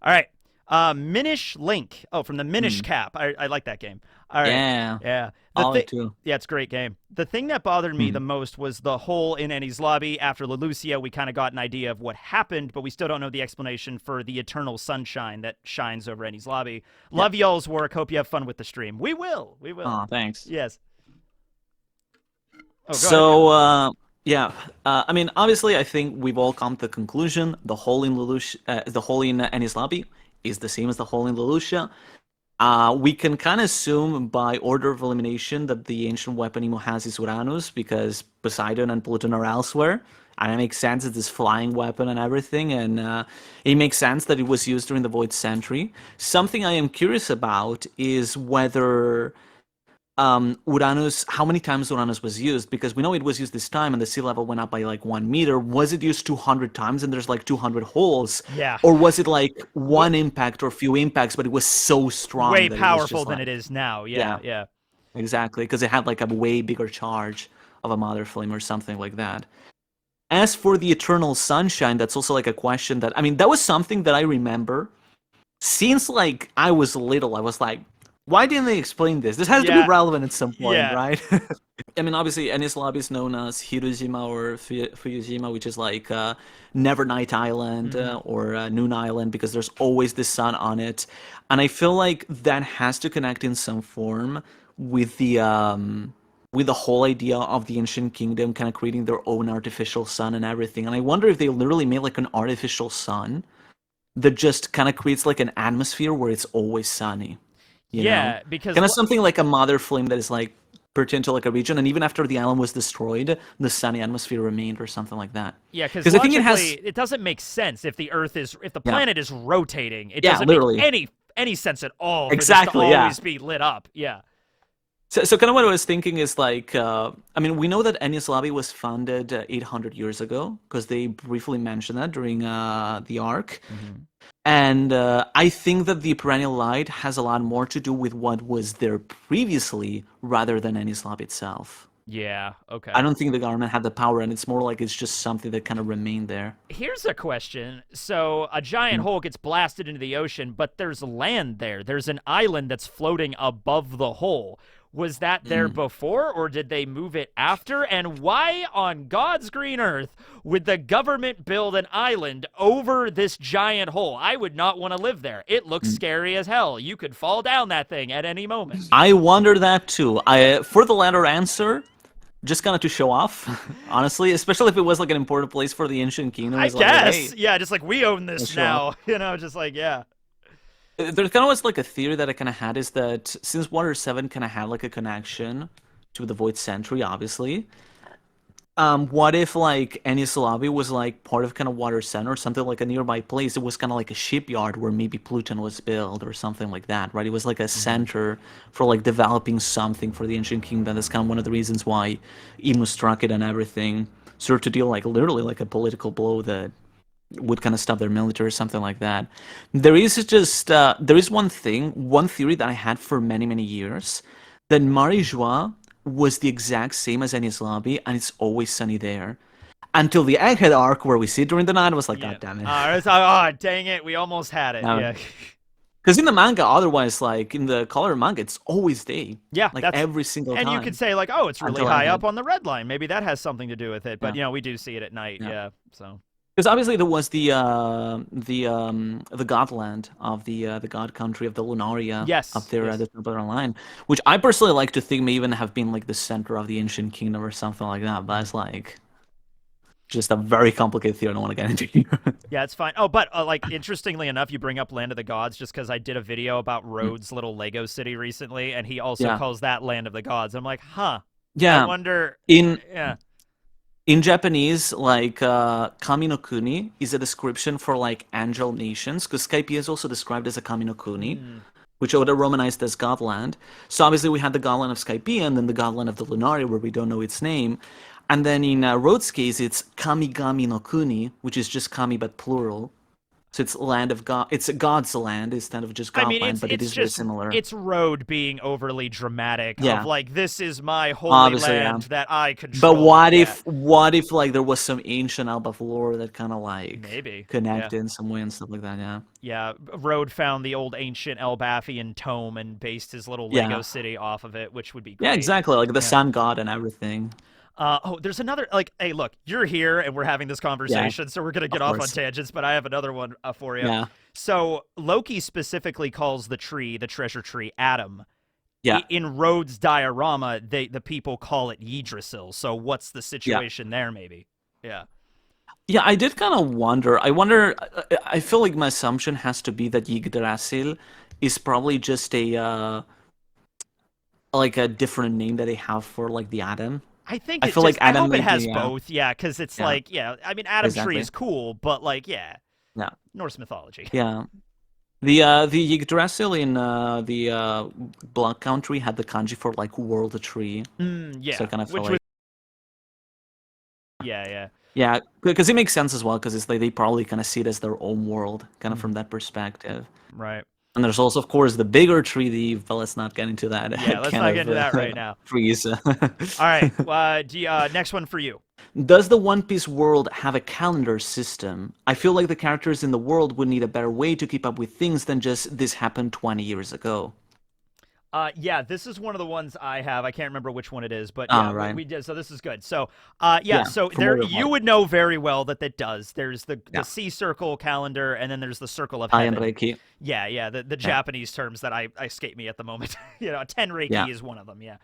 All right. Minish Link. Oh, from the Minish Cap. I like that game. All right. Yeah. Yeah. I too. Yeah, it's a great game. The thing that bothered me the most was the hole in Ennie's lobby. After Leloucia, we kind of got an idea of what happened, but we still don't know the explanation for the eternal sunshine that shines over Ennie's lobby. Love y'all's work. Hope you have fun with the stream. We will. We will. Oh, thanks. Yes. Oh, go So, ahead. yeah, I mean, obviously, I think we've all come to the conclusion the hole in the hole in Ennis Lobby is the same as the hole in Leloucia. We can kind of assume by order of elimination that the ancient weapon Imo has is Uranus because Poseidon and Pluton are elsewhere. And it makes sense it's this flying weapon and everything, and it makes sense that it was used during the Void Century. Something I am curious about is whether Uranus, how many times Uranus was used, because we know it was used this time and the sea level went up by like 1 meter. Was it used 200 times and there's like 200 holes? Yeah. Or was it like one impact or a few impacts, but it was so strong Way that powerful it was just than like, it is now. Yeah. Yeah. exactly, because it had like a way bigger charge of a mother flame or something like that. As for the eternal sunshine, that's also like a question that, I mean, that was something that I remember since like I was little. I was like, why didn't they explain this? This has to Yeah. be relevant at some point, Yeah. right? I mean, obviously, Ennis Lobby is known as Hirojima or Fuyujima, which is like Nevernight Island or Noon Island, because there's always the sun on it. And I feel like that has to connect in some form with the whole idea of the ancient kingdom kind of creating their own artificial sun and everything. And I wonder if they literally made like an artificial sun that just kind of creates like an atmosphere where it's always sunny. You Yeah, know? because Kind of something like a mother flame that is like pertained to like a region, and even after the island was destroyed, the sunny atmosphere remained, or something like that. yeah, because I think logically, it has. it doesn't make sense if the Earth is if the Yeah. planet is rotating. It Yeah, doesn't literally. make any sense at all for Exactly, this to yeah. always be lit up. Yeah. So kind of what I was thinking is like, I mean, we know that Enies Lobby was founded 800 years ago because they briefly mentioned that during the arc. And I think that the Perennial Light has a lot more to do with what was there previously rather than Enies Lobby itself. Yeah. Okay. I don't think the government had the power, and it's more like it's just something that kind of remained there. Here's a question. So a giant hole gets blasted into the ocean, but there's land there. There's an island that's floating above the hole. Was that there before, or did they move it after? And why on God's green earth would the government build an island over this giant hole? I would not want to live there. It looks scary as hell. You could fall down that thing at any moment. I wonder that too. For the latter answer, just kind of to show off, honestly, especially if it was like an important place for the ancient kingdom. I It's like, guess. hey, Yeah, just like we own this sure. now. You know, just like, yeah. There's kind of was like a theory that I kind of had is that since Water 7 kind of had like a connection to the Void Century, obviously, What if like Enislavi was like part of kind of water center, or something like a nearby place? It was kind of like a shipyard where maybe Pluton was built or something like that, right? It was like a Hmm. center for like developing something for the ancient kingdom. That's kind of one of the reasons why Emu struck it and everything, sort of to deal like literally like a political blow that would kind of stop their military or something like that. There is one theory that I had for many many years, that Marijua was the exact same as Enislavi, and it's always sunny there. Until the Egghead arc, where we see it during the night, I was like, Yeah. God damn it. Dang it. We almost had it. Yeah. Because in the manga, otherwise, like in the color manga, it's always day, Yeah, like that's every single and you could time say like, oh, it's really until high up Egghead. on the red line. Maybe that has something to do with it. But Yeah, we do see it at night. yeah. Yeah. So Because obviously there was the godland of the god country of the Lunaria up yes, there at yes. the top of the line, which I personally like to think may even have been like the center of the ancient kingdom or something like that. But it's like just a very complicated theory I don't want to get into here. Yeah, it's fine. Oh, but like interestingly enough, you bring up Land of the Gods just because I did a video about Rhodes' little Lego city recently, and he also Yeah, calls that Land of the Gods. I'm like, huh. I yeah. wonder. In Yeah. in Japanese, like Kami no Kuni is a description for like angel nations, because Skypiea is also described as a Kami no Kuni, Mm. which are romanized as Godland. So obviously we had the Godland of Skypiea and then the Godland of the Lunaria, where we don't know its name. And then in Rhodes' case, it's Kamigami no Kuni, which is just Kami but plural. So it's land of God. It's God's land instead of just I mean, Godland, but it it's is very just similar. it's Road being overly dramatic of Yeah, like this is my holy obviously, yeah. land that I But control. Yeah, what if like there was some ancient Alba lore that kind of like maybe. Yeah. connected in some way and stuff like that? Yeah, Yeah, Road found the old ancient Elbathian tome and based his little Lego yeah, city off of it, which would be yeah. great. Exactly, like the Yeah. sun god and everything. There's another like, hey, look, you're here and we're having this Yeah, conversation, so we're gonna get of off on course. tangents. But I have another one for you. Yeah, So Loki specifically calls the tree, the treasure tree, Adam. yeah, In Rhodes' diorama, the people call it Yggdrasil. So what's the yeah. situation there? Maybe. Yeah. Yeah, I did kind of wonder. I feel like my assumption has to be that Yggdrasil is probably just a like a different name that they have for like the atom. I think I it feel just. like I Adam hope it may be, has yeah, both. Yeah, because it's yeah, like, yeah. I mean, Adam Tree exactly. is cool, but like, yeah, Yeah, Norse mythology. yeah. The Yggdrasil in the Blood Country had the kanji for like world tree, so I Yeah, kind of feel which was. like Yeah, yeah. yeah, because it makes sense as well, because it's like they probably kind of see it as their own world, kind of from Mhm. that perspective. Right. And there's also, of course, the bigger treaty, but let's not get into Yeah, that let's kind not get of into that right now. freeze. All right. Next one for you. Does the One Piece world have a calendar system? I feel like the characters in the world would need a better way to keep up with things than just this happened 20 years ago. Yeah, this is one of the ones I have. I can't remember which one it is, but Ah, yeah, right. we did. So this is good. So, yeah, Yeah, so from there Order of you March. would know very well that that does. There's the Yeah. sea circle calendar, and then there's the circle of I and heaven. Reiki. Yeah, yeah, the Yeah. Japanese terms that I escape me at the moment. Yeah. Tenreiki is one of them. Yeah.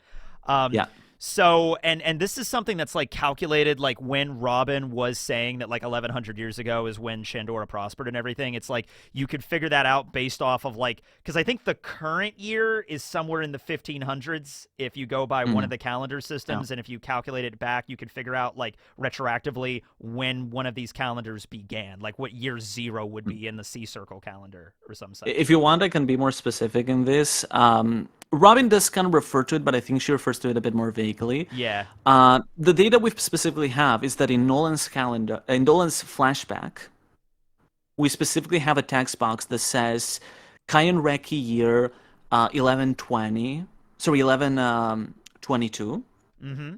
Um, Yeah. so and this is something that's like calculated, like when Robin was saying that like 1100 years ago is when Shandora prospered and everything. It's like you could figure that out based off of like, because I think the current year is somewhere in the 1500s if you go by one of Mhm. the calendar Yeah. systems, and if you calculate it back, you could figure out like retroactively when one of these calendars began, like what year zero would be in the sea circle calendar or some such. If you want, I can be more specific in this. Robin does kind of refer to it, but I think she refers to it a bit more vaguely. Yeah. The data we specifically have is that in Nolan's calendar, in Nolan's flashback, we specifically have a text box that says Kayan Reki year 1120, sorry, 1122, Mm-hmm.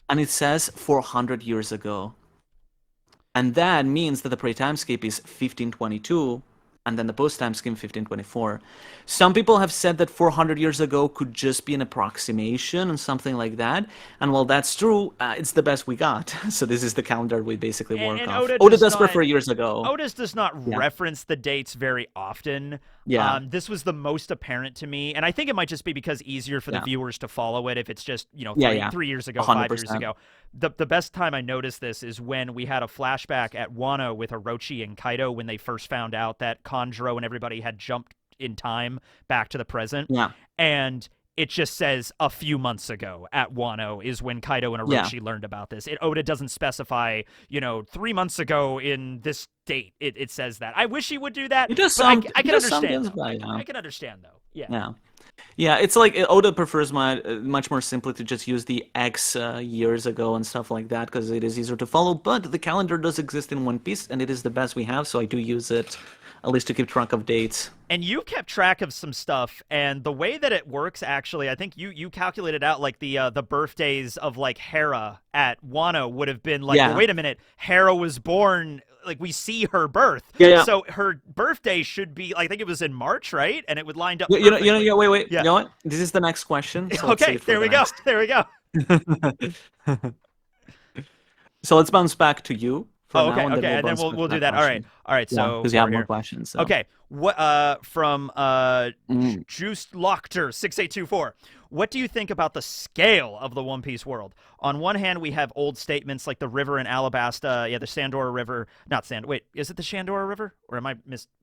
and it says 400 years ago. And that means that the pre-timescape is 1522, and then the post-timescape 1524. Some people have said that 400 years ago could just be an approximation and something like that. And while that's true, it's the best we got. So this is the calendar we basically work And off. Oda Oda does does not prefer years ago. Otis does not Yeah, reference the dates very often. yeah, This was the most apparent to me, and I think it might just be because easier for the yeah, viewers to follow it if it's just yeah, three yeah, 3 years ago, 5 years 100%. ago. The best time I noticed this is when we had a flashback at Wano with Orochi and Kaido when they first found out that Kanjuro and everybody had jumped in time back to the present, Yeah, and it just says a few months ago at Wano is when Kaido and Orochi learned about this. Oda doesn't specify, 3 months ago in this date. It says that. I wish he would do that, It does but sound, I can understand. I can understand, though. Yeah. Yeah. Yeah, it's like Oda prefers much more simply to just use the X years ago and stuff like that because it is easier to follow. But the calendar does exist in One Piece, and it is the best we have, so I do use it at least to keep track of dates. And you kept track of some stuff, and the way that it works, actually, I think you calculated out like the birthdays of like Hera at Wano would have been like, well, wait a minute, Hera was born. Like we see her birth, so her birthday should be. I think it was in March, right? And it would line up. Wait. You know what? This is the next question. So okay, there we go. There we go. So let's bounce back to you. Okay, and then we'll do that. All right. So because you have more questions. So. Okay, what from Juice Lochter 6824. What do you think about the scale of the One Piece world? On one hand, we have old statements like the river in Alabasta, the Sandora River. Not Sand. Wait, is it the Shandora River, or am I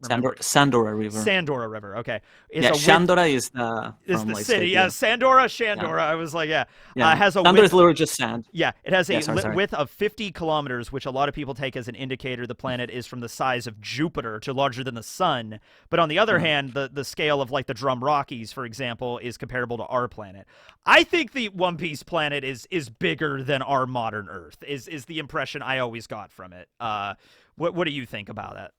Sandora River. Sandora River. Okay. Shandora is the city. Yeah, Sandora. I was like, has a Sandora is literally just sand. Yeah, it has a width of 50 kilometers, which a lot of people take as an indicator the planet is from the size of Jupiter to larger than the sun. But on the other hand, the scale of like the Drum Rockies, for example, is comparable to our planet. I think the One Piece planet is bigger than our modern Earth. Is the impression I always got from it. What do you think about that?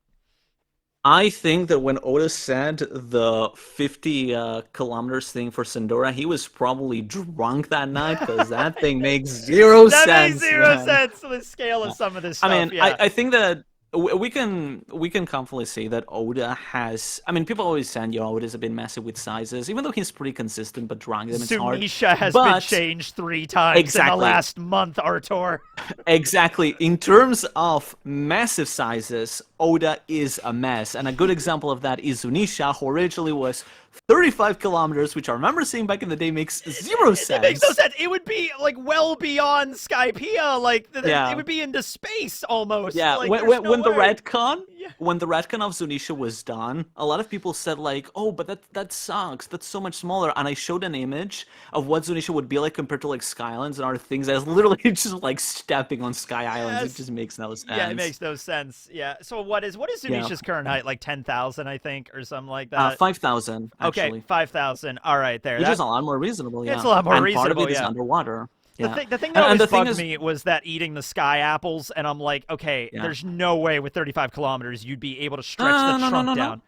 I think that when Oda said the 50 kilometers thing for Sandora, he was probably drunk that night because that thing makes zero sense. That makes zero sense. The scale of some of this stuff. I mean, I think that we can confidently say that Oda has. I mean, people always say, Oda's a bit messy with sizes, even though he's pretty consistent. But drawing them, it's hard. Zunisha has been changed 3 times in the last month, Artur. Exactly. In terms of massive sizes, Oda is a mess, and a good example of that is Zunisha, who originally was 35 kilometers, which I remember seeing back in the day makes zero sense. It makes no sense. It would be like well beyond Skypiea. Like it would be into space almost. Yeah. Like, when the retcon of Zunisha was done, a lot of people said like, "Oh, but that sucks. That's so much smaller." And I showed an image of what Zunisha would be like compared to like Sky Islands and other things. I was literally just like stepping on Sky Islands. It just makes no sense. Yeah, it makes no sense. Yeah. So what is Zunisha's current height? Like 10,000, I think, or something like that. 5,000. Okay, 5,000. All right, there. Which is a lot more reasonable. Yeah, it's a lot more reasonable. Part of it is underwater. Yeah. The thing that always bugged me was that eating the sky apples, and I'm like, okay, there's no way with 35 kilometers you'd be able to stretch the trunk down.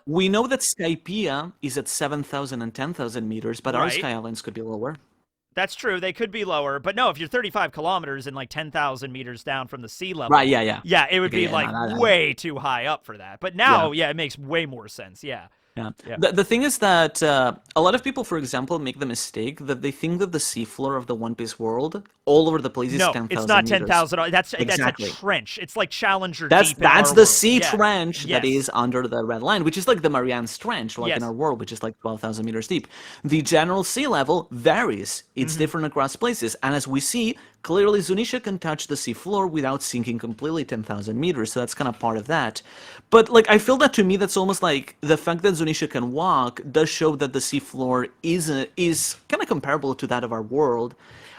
We know that Skypiea is at 7,000 and 10,000 meters, but our Sky Islands could be lower. That's true. They could be lower, but no, if you're 35 kilometers and like 10,000 meters down from the sea level. Right, yeah, it would be way too high up for that. But now, it makes way more sense. Yeah. Yeah. The thing is that a lot of people, for example, make the mistake that they think that the seafloor of the One Piece world all over the place is 10,000 meters. No, it's not 10,000. That's a trench. It's like Challenger deep That's in the our sea world. trench that is under the red line, which is like the Marianas Trench, like in our world, which is like 12,000 meters deep. The general sea level varies. It's different across places. And as we see, clearly Zunisha can touch the seafloor without sinking completely 10,000 meters. So that's kind of part of that. But like, I feel that to me, that's almost like the fact that Zunisha can walk does show that the seafloor is kind of comparable to that of our world.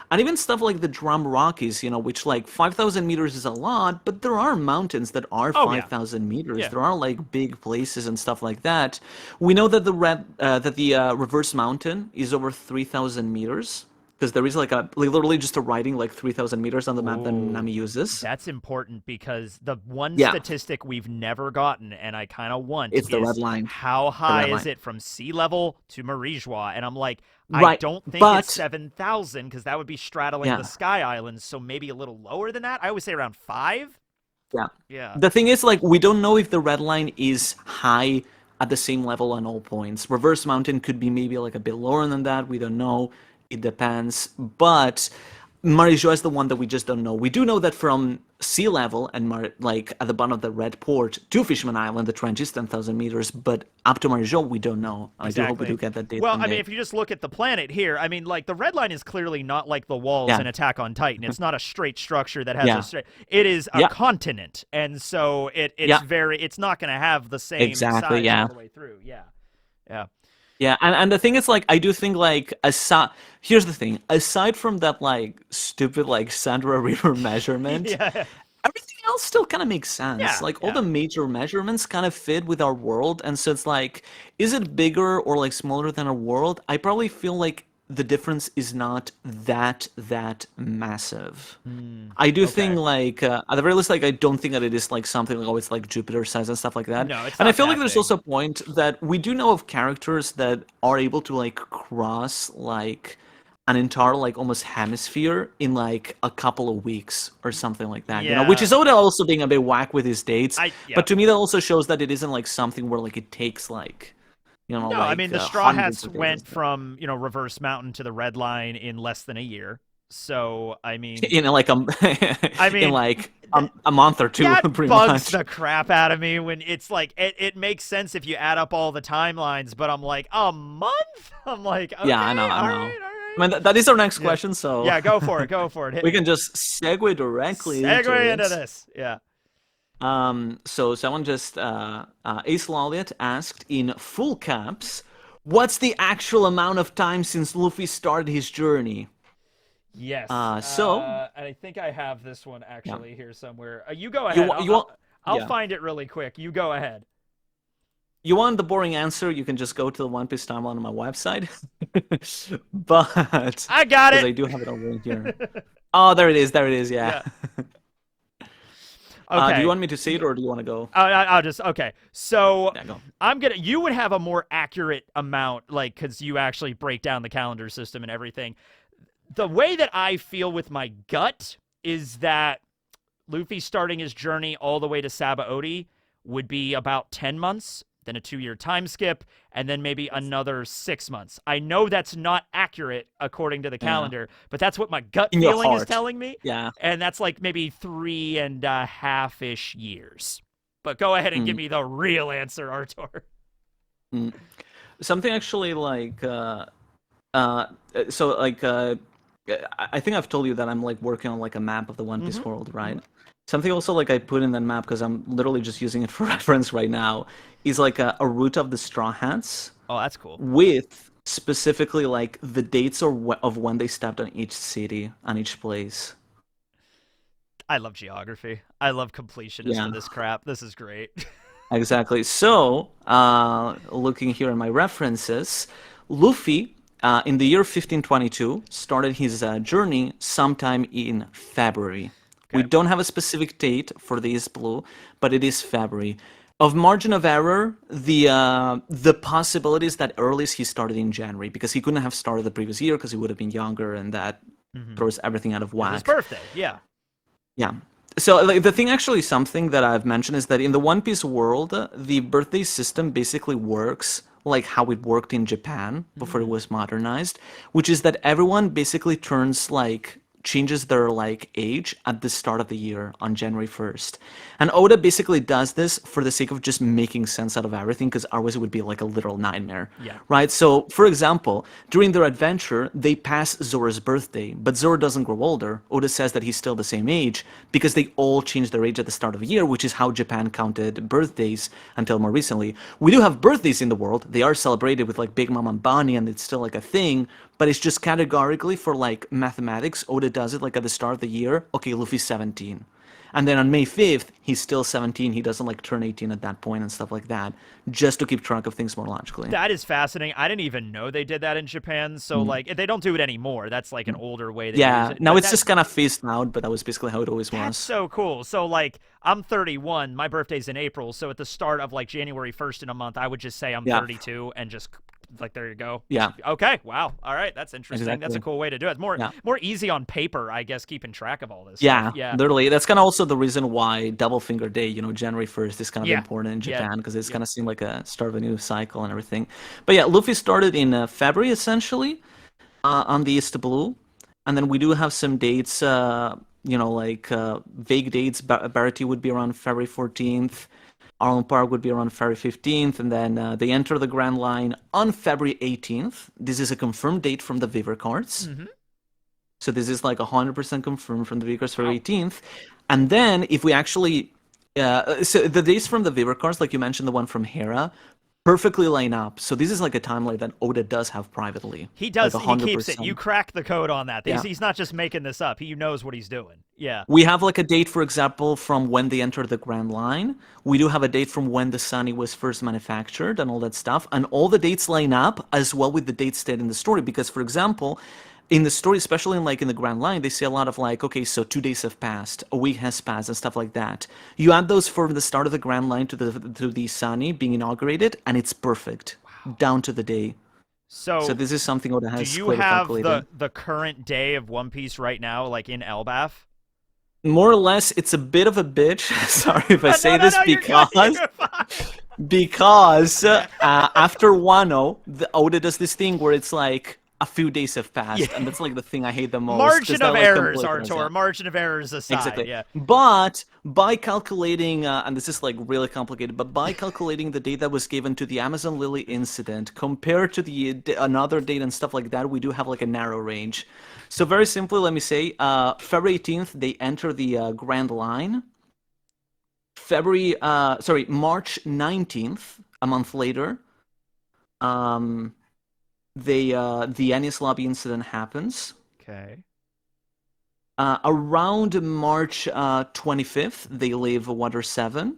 And even stuff like the Drum Rockies, which like 5,000 meters is a lot, but there are mountains that are 5,000 meters. Yeah. There are like big places and stuff like that. We know that the Reverse Mountain is over 3,000 meters. Because there is like literally just a writing like 3,000 meters on the map that Nami uses. That's important because the one statistic we've never gotten, and I kind of want, is the red line. How high is it from sea level to Marijois? And I'm like, I don't think it's 7,000 because that would be straddling the Sky Islands, so maybe a little lower than that. I always say around 5. Yeah. The thing is, like, we don't know if the red line is high at the same level on all points. Reverse Mountain could be maybe like a bit lower than that. We don't know. It depends, but Marijois is the one that we just don't know. We do know that from sea level and like at the bottom of the Red Port to Fishman Island, the trench is 10,000 meters, but up to Marijois, we don't know. I do hope we do get that data. Well, I mean, if you just look at the planet here, I mean, like the red line is clearly not like the walls in Attack on Titan. It's not a straight structure that has a straight. It is a continent, and so it's not going to have the same size all the way through. Yeah. Yeah, and the thing is, like, I do think, like, aside, here's the thing, aside from that, like, stupid, like, Sandra River measurement, Yeah, everything else still kind of makes sense. yeah, Like, all yeah. the major measurements kind of fit with our world, and so it's like, is it bigger or like smaller than our world? I probably feel like the difference is not that massive. Hmm. I do think Okay. like at the very least, like I don't think that it is like something like, oh, it's like Jupiter size and stuff like that. No, it's And I not feel like that there's big. also a point that we do know of characters that are able to like cross like an entire like almost hemisphere in like a couple of weeks or something like that. You know, which Yeah. is Oda also being a bit whack with his dates. Yeah. But to me, that also shows that it isn't like something where like it takes like No, I mean the Straw hundreds Hats of days or went stuff. from, Reverse Mountain to the Red Line in less than a year. So, I mean, In like a I in mean, like th- a month or two, that pretty bugs much. the crap out of me when it's like it makes sense if you add up all the timelines, but I'm like, a month? I'm like, Yeah, okay, I all know. right, all I right. mean, that is our next Yeah. question, so Yeah, go for it. Go for it. Hit we me. can just segue directly into Segue into it. this. Yeah. So someone just Ace Lolliot asked in full caps, "What's the actual amount of time since Luffy started his journey?" Yes. So And I think I have this one yeah, actually here somewhere. You go you ahead. want you want I'll yeah, find it really quick. You go ahead. you want the boring answer? You can just go to the One Piece timeline on my website, but I got because it. I do have it over here. Oh, there it is. There it is. Yeah. Yeah. Do you Okay. want me to say it or do you want to go? I'll just okay. So Yeah, go. you would have a more accurate amount, like because you actually break down the calendar system and everything. The way that I feel with my gut is that Luffy starting his journey all the way to Sabaody would be about 10 months, then a 2-year time skip, and then maybe another 6 months. I know that's not accurate according to the Yeah. calendar, but that's what my gut In your feeling is heart. telling me. Yeah. And that's like maybe 3.5-ish years. But go ahead and give Mm, me the real answer, Artur. mm. Something actually like uh so like I think I've told you that I'm like working on like a map of the One Mm-hmm. Piece world, Mm-hmm. right? Something also like I put in that map because I'm literally just using it for reference right now is like a route of the Straw Hats Oh, that's cool. with specifically like the dates of when they stepped on each city on each place. I love geography. I love completionist Yeah. of this crap. This is great. Exactly. So, looking here at my references, Luffy, in the year 1522, started his journey sometime in February. We Okay. don't have a specific date for the East Blue, but it is February. Of margin of error, the possibility is that earliest he started in January because he couldn't have started the previous year because he would have been younger, and that Mm-hmm. throws everything out of It was his whack. birthday. Yeah. Yeah. So like the thing actually something that I've mentioned is that in the One Piece world, the birthday system basically works like how it worked in Japan before it Mm. was modernized, which is that everyone basically turns like changes their like age at the start of the year on January 1st. And Oda basically does this for the sake of just making sense out of everything because otherwise it would be like a literal nightmare. Yeah. Right? So, for example, during their adventure, they pass Zora's birthday, but Zora doesn't grow older. Oda says that he's still the same age because they all change their age at the start of the year, which is how Japan counted birthdays until more recently. We do have birthdays in the world. They are celebrated with like Big Mom and Bonnie, and it's still like a thing, but it's just categorically for like mathematics. Oda does it like at the start of the year. Okay, Luffy's 17. And then on May 5th, he's still 17. He doesn't like turn 18 at that point and stuff like that, just to keep track of things more logically. That is fascinating. I didn't even know they did that in Japan. So Mm. like they don't do it anymore. That's like an older way they use Yeah, it. now But it's just kind of phased out, but that was basically how it always that's was. so cool. So like I'm 31. My birthday's in April. So at the start of like January 1st in a month, I would just say I'm Yeah, 32 and just like there you go. yeah, Okay. Wow. All right. That's interesting. That's a exactly. cool way to do it. Yeah. More easy on paper, I guess, keeping track of all this stuff. Yeah, Yeah. literally. That's kind of also the reason why Double Finger Day, January 1st is kind of Yeah. important in Yeah. Japan because it's Yep. kind of seemed like a start of a new cycle and everything. But yeah, Luffy started in February essentially on the East Blue. And then we do have some dates, like vague dates. Barati would be around February 14th. Arlen Park would be around February 15th. And then they enter the Grand Line on February 18th. This is a confirmed date from the Viver cards. Mm-hmm. So this is like 100% confirmed from the Vickers for Wow. 18th. And then if we actually, so the days from the Viver cards, like you mentioned, the one from Hera, perfectly line up. So this is like a timeline that Oda does have privately. He does. Like He keeps it. 100%. You crack the code on that. Yeah. He's not just making this up. He knows what he's doing. Yeah. We have like a date, for example, from when they entered the Grand Line. We do have a date from when the Sunny was first manufactured and all that stuff. And all the dates line up as well with the dates stated in the story. Because, for example, in the story, especially in the Grand Line, they say a lot of like, okay, so 2 days have passed, a week has passed, and stuff like that. You add those from the start of the Grand Line to the Sunny being inaugurated, and it's perfect, down to the day. So this is something Oda has do you clearly have calculated. the current day of One Piece right now, like in Elbaf? More or less, it's a bit of a bitch. Sorry if I say this, because after Wano, the Oda does this thing where it's like a few days have passed, and that's like the thing I hate the most. Margin of like, errors, Artur. Margin of errors aside. Exactly. Yeah. But by calculating, and this is like really complicated, but by calculating the date that was given to the Amazon Lily incident compared to the another date and stuff like that, we do have like a narrow range. So very simply, let me say, February 18th, they enter the Grand Line. March 19th, a month later, the Ennis Lobby incident happens. Okay. Around March 25th, they leave Water 7.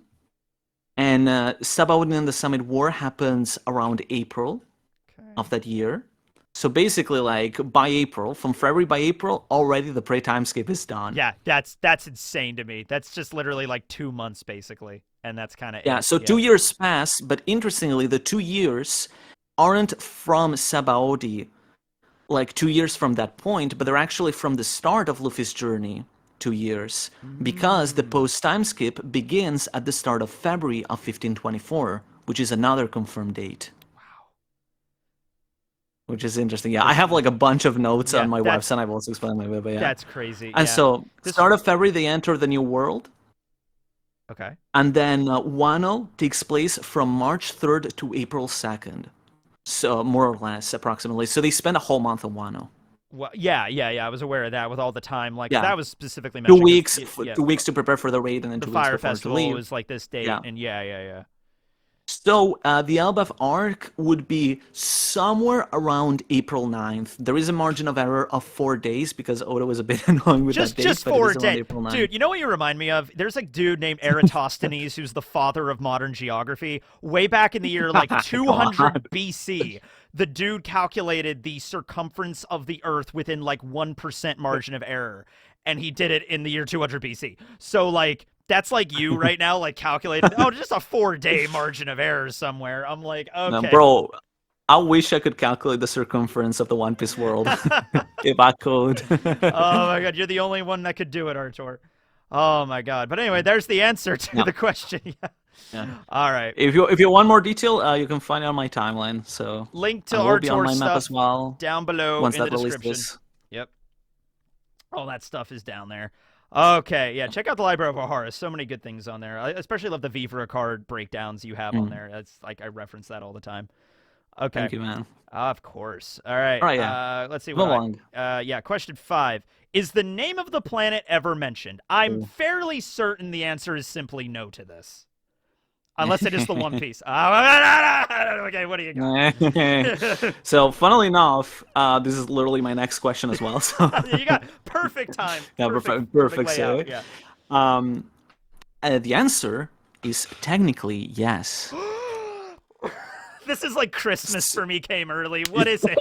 And Sabaody and the Summit War happens around April of that year. So basically, like, by April, from February by April, already the Prey timeskip is done. Yeah, that's insane to me. That's just literally like 2 months, basically. And that's kind of Yeah, so 2 years pass, but interestingly, the 2 years aren't from Sabaody, like 2 years from that point, but they're actually from the start of Luffy's journey, 2 years, because the post-time skip begins at the start of February of 1524, which is another confirmed date. Wow. Which is interesting. Yeah, I have like a bunch of notes on my website. I've also explained my web, but yeah. That's crazy. And so, start of February, they enter the New World. Okay. And then Wano takes place from March 3rd to April 2nd. So, more or less, approximately. So, they spend a whole month on Wano. Well, yeah. I was aware of that with all the time. Like, that was specifically 2 weeks, 2 weeks to prepare for the raid, and then 2 weeks Fire before Festival to leave. was like this date, and yeah. So, the Elbaf arc would be somewhere around April 9th. There is a margin of error of 4 days because Oda was a bit annoying with that date. Just 4 days. Dude, you know what you remind me of? There's a dude named Eratosthenes who's the father of modern geography. Way back in the year like 200 BC, the dude calculated the circumference of the Earth within like 1% margin of error. And he did it in the year 200 BC. So, like, that's like you right now, like calculating, just a 4-day margin of error somewhere. I'm like, okay. No, bro, I wish I could calculate the circumference of the One Piece world. If I could. Oh my god, you're the only one that could do it, Artur. Oh my god. But anyway, there's the answer to the question. Yeah. All right. If you want more detail, you can find it on my timeline. So link to Artur on my stuff map as well down below once in the that description. Yep. All that stuff is down there. Okay, yeah, check out the Library of O'Hara. So many good things on there. I especially love the Vivra card breakdowns you have on there. That's like, I reference that all the time. Okay. Thank you, man. Of course. All right. Yeah. Let's see. Question 5. Is the name of the planet ever mentioned? I'm fairly certain the answer is simply no to this. Unless it is the One Piece. Okay, what do you got? So, funnily enough, this is literally my next question as well. So you got perfect time. Yeah, perfect layout. Yeah. The answer is technically yes. This is like Christmas for me came early. What is it?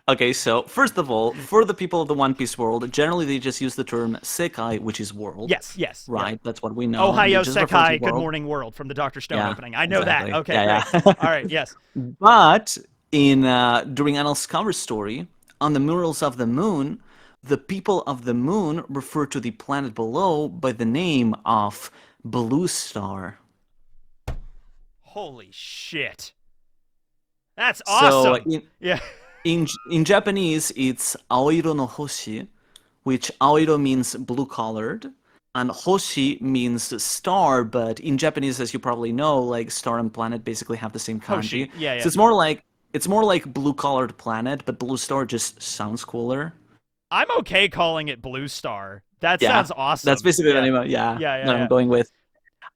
Okay, so first of all, for the people of the One Piece world, generally they just use the term Sekai, which is world. Yes. Right, yeah. That's what we know. Ohio Sekai, good morning world, from the Dr. Stone opening. I know that. Okay, great. All right, yes. But during Annel's cover story, on the murals of the moon, the people of the moon refer to the planet below by the name of Blue Star. Holy shit. That's awesome. So in Japanese, it's Aoiro no Hoshi, which Aoiro means blue-colored, and Hoshi means star, but in Japanese, as you probably know, like star and planet basically have the same kanji. Yeah. So it's more like blue-colored planet, but blue star just sounds cooler. I'm okay calling it Blue Star. That sounds awesome. That's basically the name of that I'm going with.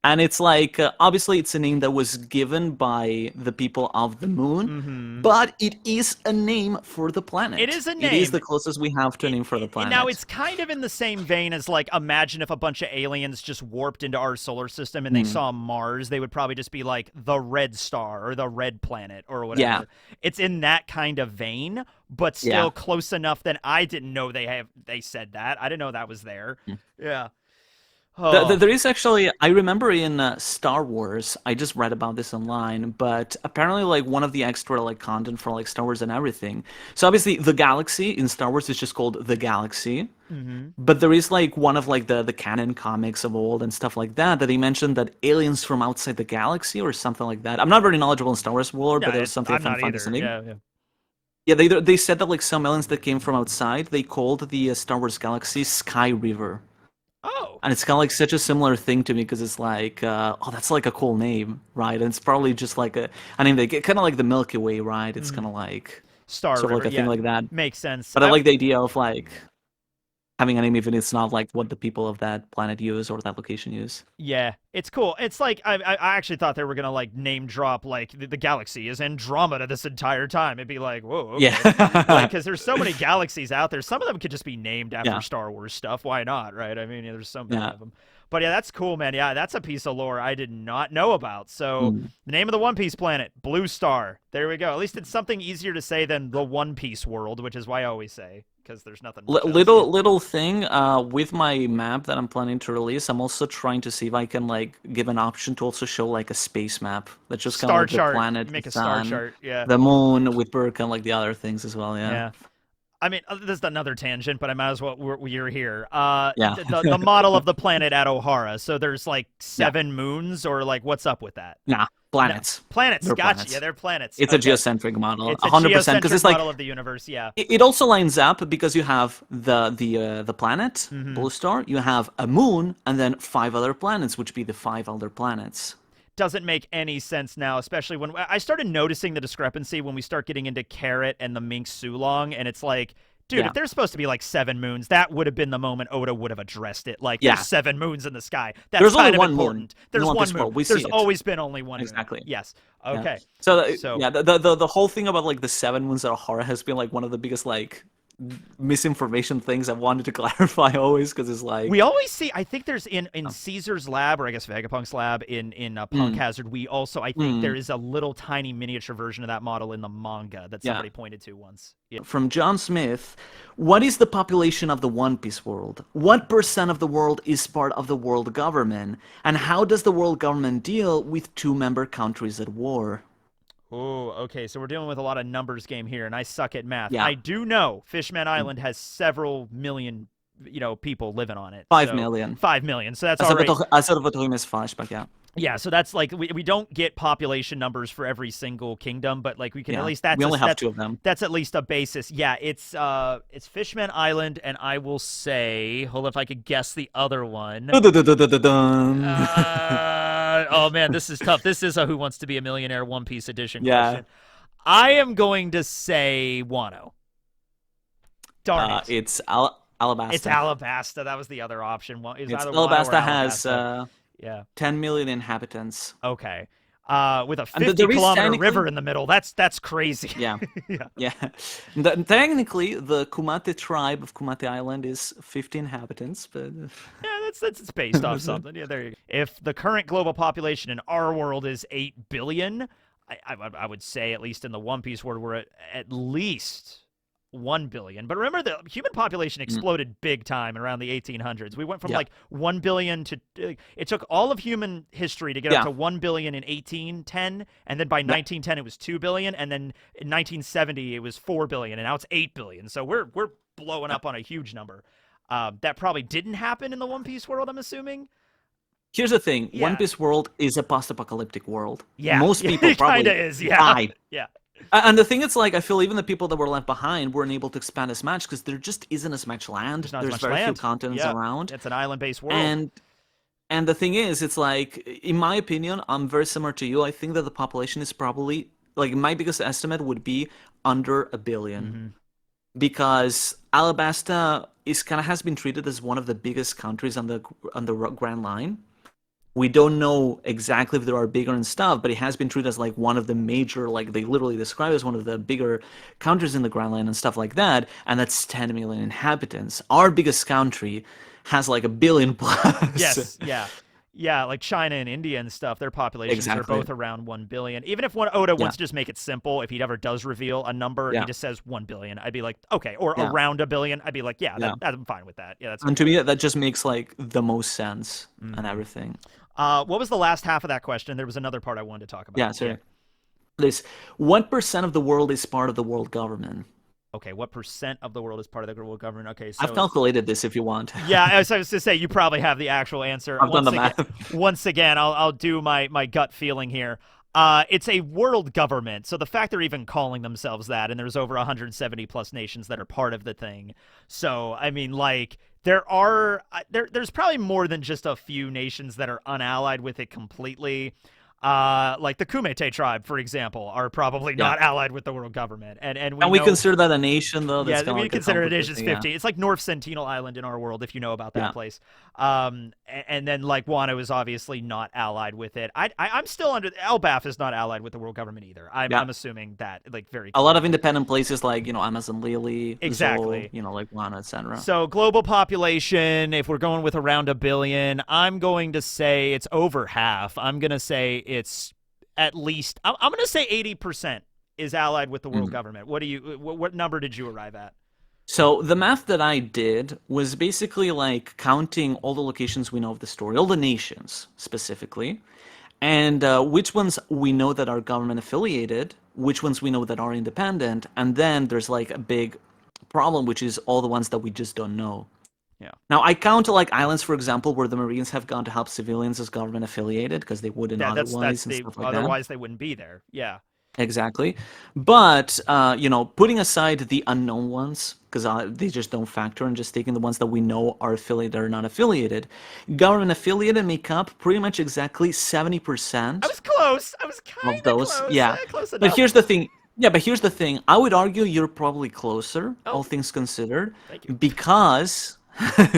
And it's like, obviously, it's a name that was given by the people of the moon, but it is a name for the It planet. is a It is name. the closest we have to a name for the Now planet. it's kind of in the same vein as like imagine if a bunch of aliens just warped into our solar system and they saw Mars, they would probably just be like the red star or the red planet or Yeah, whatever. It's in that kind of vein, but yeah. still close enough that I didn't know they said that. I didn't know that was there. Yeah. Oh. There is actually, I remember in Star Wars, I just read about this online, but apparently like one of the extra like content for like Star Wars and everything. So obviously the galaxy in Star Wars is just called the galaxy, but there is like one of like the canon comics of old and stuff like that they mentioned that aliens from outside the galaxy or something like that. I'm not very knowledgeable in Star Wars lore, No, but there was something I I'm found not either. fascinating. Yeah, yeah. Yeah, they said that like some aliens that came from outside, they called the Star Wars galaxy Sky River. Oh. And it's kind of like such a similar thing to me because it's like, oh, that's like a cool name, right? And it's probably just like a name they get kind of like the Milky Way, right? It's kind of like Star sort of like River. a thing Yeah. like that. Makes sense. But I like the idea of like having a name even if it's not like what the people of that planet use or that location use. Yeah, it's cool. It's like I actually thought they were gonna like name drop like the galaxy is Andromeda this entire time. It'd be like, whoa, okay, like Yeah. because there's so many galaxies out there. Some of them could just be named after Yeah. Star Wars stuff. Why not, right? I mean, there's so many Yeah. of them. But yeah, that's cool, man. Yeah, that's a piece of lore I did not know about. So Mm. the name of the One Piece planet, Blue Star. There we go. At least it's something easier to say than the One Piece world, which is why I always say because there's nothing much else. Little thing with my map that I'm planning to release, I'm also trying to see if I can like give an option to also show like a space map that's just kind of Star like the chart. planet, Make the a star sun, chart. Yeah. the moon with Burke and like the other things as well. Yeah. Yeah. I mean, this is another tangent, but I might as well. We're here. Yeah. The model of the planet at O'Hara. So there's like Yeah. 7 moons, or like what's up with that? Nah, planets. Planets. They're Gotcha. planets. Yeah, they're planets. It's a Okay. geocentric model, It's a 100%, because geocentric it's like model of the universe. Yeah. it also lines up because you have the planet, Mm-hmm. Blue Star, you have a moon, and then 5 other planets, which be the 5 elder planets. Doesn't make any sense now, especially when I started noticing the discrepancy when we start getting into Carrot and the Mink Sulong, and it's like, dude, Yeah. if there's supposed to be like 7 moons, that would have been the moment Oda would have addressed it. Like, Yeah. there's 7 moons in the sky. That's There's kind only of one moon important. in There's One one Piece moon. world. We see There's it. always been only one moon. Exactly. Yes. Yeah. Okay. So, So- yeah, the whole thing about like the 7 moons of horror has been like one of the biggest like misinformation things I've wanted to clarify always because it's like We always see. I think there's in Caesar's lab, or I guess Vegapunk's lab in Punk Hazard. We also, I think there is a little tiny miniature version of that model in the manga that Yeah. somebody pointed to once. Yeah. from John Smith, what is the population of the One Piece world? What percent of the world is part of the world government? And how does the world government deal with 2-member countries at war? Oh, okay. So we're dealing with a lot of numbers game here, and I suck at math. Yeah. I do know Fishman Island has several million, people living on it. 5 So- million. 5 million. So that's already. Acervatorim is flashback, yeah. Yeah, so that's like we don't get population numbers for every single kingdom, but like we can Yeah. at least that's We only have that's, 2 of them. That's at least a basis. Yeah, it's Fishman Island, and I will say, hold on, if I could guess the other one. Dun-dun-dun-dun-dun-dun. Oh man, this is tough. This is a Who Wants to Be a Millionaire One Piece edition Yeah. question. I am going to say Wano. Darn it. It's Alabasta. It's Alabasta. That was the other option. Well, It's either Wano or Alabasta has Alabasta. Yeah. 10 million inhabitants. Okay. With a And 50 there is kilometer technically- river in the middle. That's crazy. Yeah. Yeah. Yeah. Technically, the Kumate tribe of Kumate Island is 50 inhabitants, but Yeah, it's based off something. Yeah, there you go. If the current global population in our world is 8 billion, I would say at least in the One Piece world we're at least 1 billion. But remember, the human population exploded big time around the 1800s. We went from Yeah. like 1 billion to it took all of human history to get up to 1 billion in 1810, and then by 1910 it was 2 billion, and then in 1970 it was 4 billion, and now it's 8 billion. So we're blowing up on a huge number. That probably didn't happen in the One Piece world, I'm assuming. here's the thing. Yeah. One Piece world is a post-apocalyptic world. Yeah, Most people it probably kinda is. Yeah, died. yeah. And the thing is, like, I feel even the people that were left behind weren't able to expand as much because there just isn't as much land. There's not as much very land. few continents Yeah. around. It's an island-based world. And the thing is, it's like, in my opinion, I'm very similar to you. I think that the population is probably, like, my biggest estimate would be under 1 billion. Because Alabasta is kind of has been treated as one of the biggest countries on the Grand Line. We don't know exactly if there are bigger and stuff, but it has been treated as like one of the major, like they literally describe it as one of the bigger countries in the Grand Line and stuff like that. And that's 10 million inhabitants. Our biggest country has like a billion plus. Yes, yeah. Yeah, like China and India and stuff, their populations are Exactly. both around 1 billion. Even if Oda Yeah. wants to just make it simple, if he ever does reveal a number, he Yeah. just says 1 billion. I'd be like, okay, or Yeah. around a billion. I'd be like, yeah, Yeah. I'm fine with that. Yeah, that's And to cool. me, that just makes like the most sense and Hmm. everything. What was the last half of that question? There was another part I wanted to talk about. Yeah. Yeah. Sorry. This, what percent of the world is part of the world government? Okay, what percent of the world is part of the global government? Okay, I've so calculated this if you want. yeah, as I was to say, you probably have the actual answer. I've done the math. Once again, I'll do my gut feeling here. It's a world government, so the fact they're even calling themselves that, and there's over 170 plus nations that are part of the thing. So I mean, like there's probably more than just a few nations that are unallied with it completely. Like the Kumite tribe, for example, are probably Yeah. not allied with the world government, and we And we know. consider that a nation, though. Yeah, That's kind of we like a consider it complicated Asia's thing. Yeah. 50. It's like North Sentinel Island in our world, if you know about that Yeah. place. And then like Wano is obviously not allied with it. I'm still under Elbaf is not allied with the world government either. I'm Yeah. I'm assuming that like very A lot of clearly. independent places like, Amazon Lily, Zoe, Exactly. like Wana, etc. So global population, if we're going with around a billion, I'm going to say it's over half. I'm going to say it's at least I'm going to say 80% is allied with the world government. What number did you arrive at? So the math that I did was basically like counting all the locations we know of the story, all the nations specifically, and which ones we know that are government affiliated, which ones we know that are independent, and then there's like a big problem, which is all the ones that we just don't know. Yeah. Now I count like islands, for example, where the Marines have gone to help civilians as government affiliated because they wouldn't That's otherwise and the stuff like that. otherwise they wouldn't be there. Yeah. Exactly. But, putting aside the unknown ones, because they just don't factor, and just taking the ones that we know are affiliated or not affiliated, government affiliated make up pretty much exactly 70% I was close. I was of kind of those. close. Yeah. Close But enough. here's the thing. Yeah, but here's the thing. I would argue you're probably closer, all Oh, things considered, thank you. because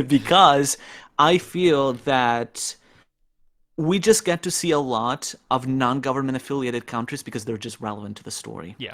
because I feel that we just get to see a lot of non-government affiliated countries because they're just relevant to the story. Yeah.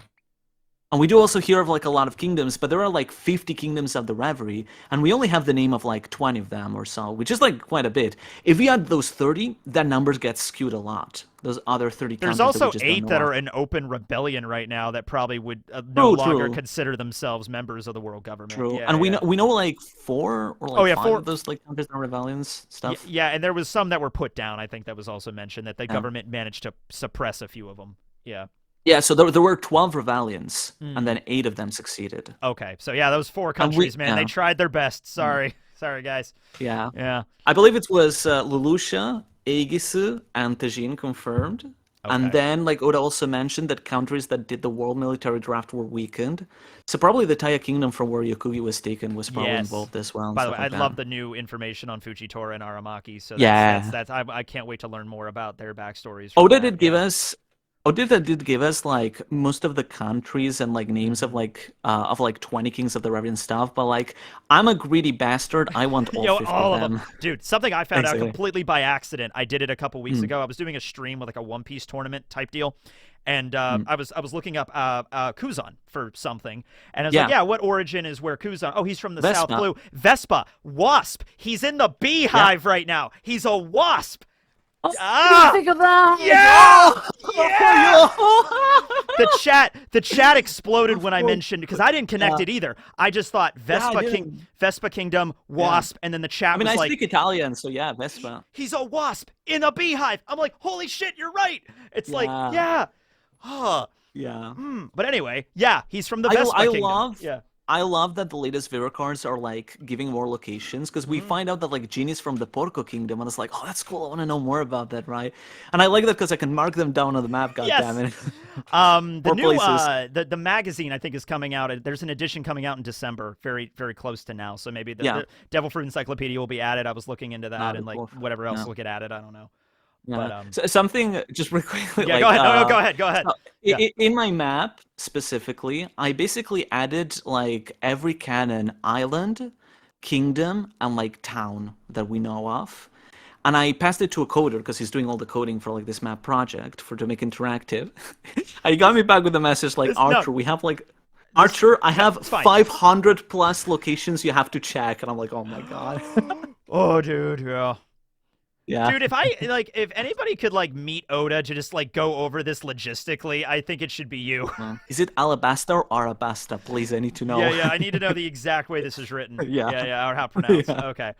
And we do also hear of like a lot of kingdoms, but there are like 50 kingdoms of the Reverie, and we only have the name of like 20 of them or so, which is like quite a bit. If we add those 30, that numbers get skewed a lot. Those other 30 There's countries that we also just 8 don't that know are of. in open rebellion right now that probably would no True, longer true, consider themselves members of the world government. true. Yeah, And we yeah. know like 4 or Oh like yeah, 5 four. of those like countries are rebellions stuff. Yeah, and there was some that were put down. I think that was also mentioned that the Yeah. government managed to suppress a few of them. Yeah. Yeah, so there were 12 rebellions, and Hmm. then 8 of them succeeded. Okay, so yeah, those 4 And we, countries, man, they yeah, tried their best. Sorry, sorry guys. yeah. Yeah. I believe it was Lelouch, Aegis, and Tajin confirmed. And Okay. then, like Oda also mentioned, that countries that did the world military draft were weakened. So probably the Taya kingdom from where Yokugi was taken was probably Yes. involved as well and By the way, stuff I like that. love the new information on Fujitora and Aramaki. So Yeah. I can't wait to learn more about their backstories from Oda that. did give Yeah. us Oda did give us like most of the countries and like names Mhm. of like 20 kings of the Revenant stuff, but like I'm a greedy bastard. I want all Yo, 50 all of of them, them. dude. Something I found out Exactly. completely by accident. I did it a couple weeks Mm, ago. I was doing a stream with like a One Piece tournament type deal, and mm. I was looking up Kuzan for something, and I was like, Yeah. yeah, what origin is where Kuzan? Oh, he's from the South Vespa. Blue. Vespa, Wasp. He's in the Yeah. Beehive right now. He's a Wasp. Oh, I didn't Ah, think of that. yeah, yeah. Oh, The chat exploded when I mentioned because I didn't connect yeah. it either. I just thought Yeah, I did. Vespa Kingdom, Yeah. Wasp, and then the I chat mean, was I like, speak Italian, so yeah, Vespa. he's a wasp in a beehive. I'm like, holy shit, you're right. It's like, Yeah, yeah. Huh. yeah. But anyway, yeah, he's from the I Vespa I Kingdom. love Yeah. I love that the latest Vera cards are like giving more locations because we Mhm. find out that like Genie's from the Porco Kingdom and it's like, oh, that's cool. I want to know more about that, right? And I like that because I can mark them down on the map. God damn Yes. it! The More new places. the magazine I think is coming out. There's an edition coming out in December, very very close to now. So maybe Yeah, the Devil Fruit Encyclopedia will be added. I was looking into that not and like cool. whatever else Yeah, will get added. I don't know. But yeah. So, something just real quickly, yeah, go like ahead. No, no, go ahead. Go ahead. so Yeah. in my map specifically, I basically added like every canon island, kingdom, and like town that we know of. and I passed it to a coder because he's doing all the coding for like this map project to make interactive. And he got me back with a message like, Artur, we have like, Artur, I have 500 plus locations you have to check, and I'm like, oh my god. Oh, dude, yeah. Yeah. Dude, if anybody could like meet Oda to just like go over this logistically, I think it should be you. Is it Alabasta or Arabasta? Please, I need to know. Yeah, I need to know the exact way this is written. Yeah. Yeah, or how pronounced. Yeah. Okay.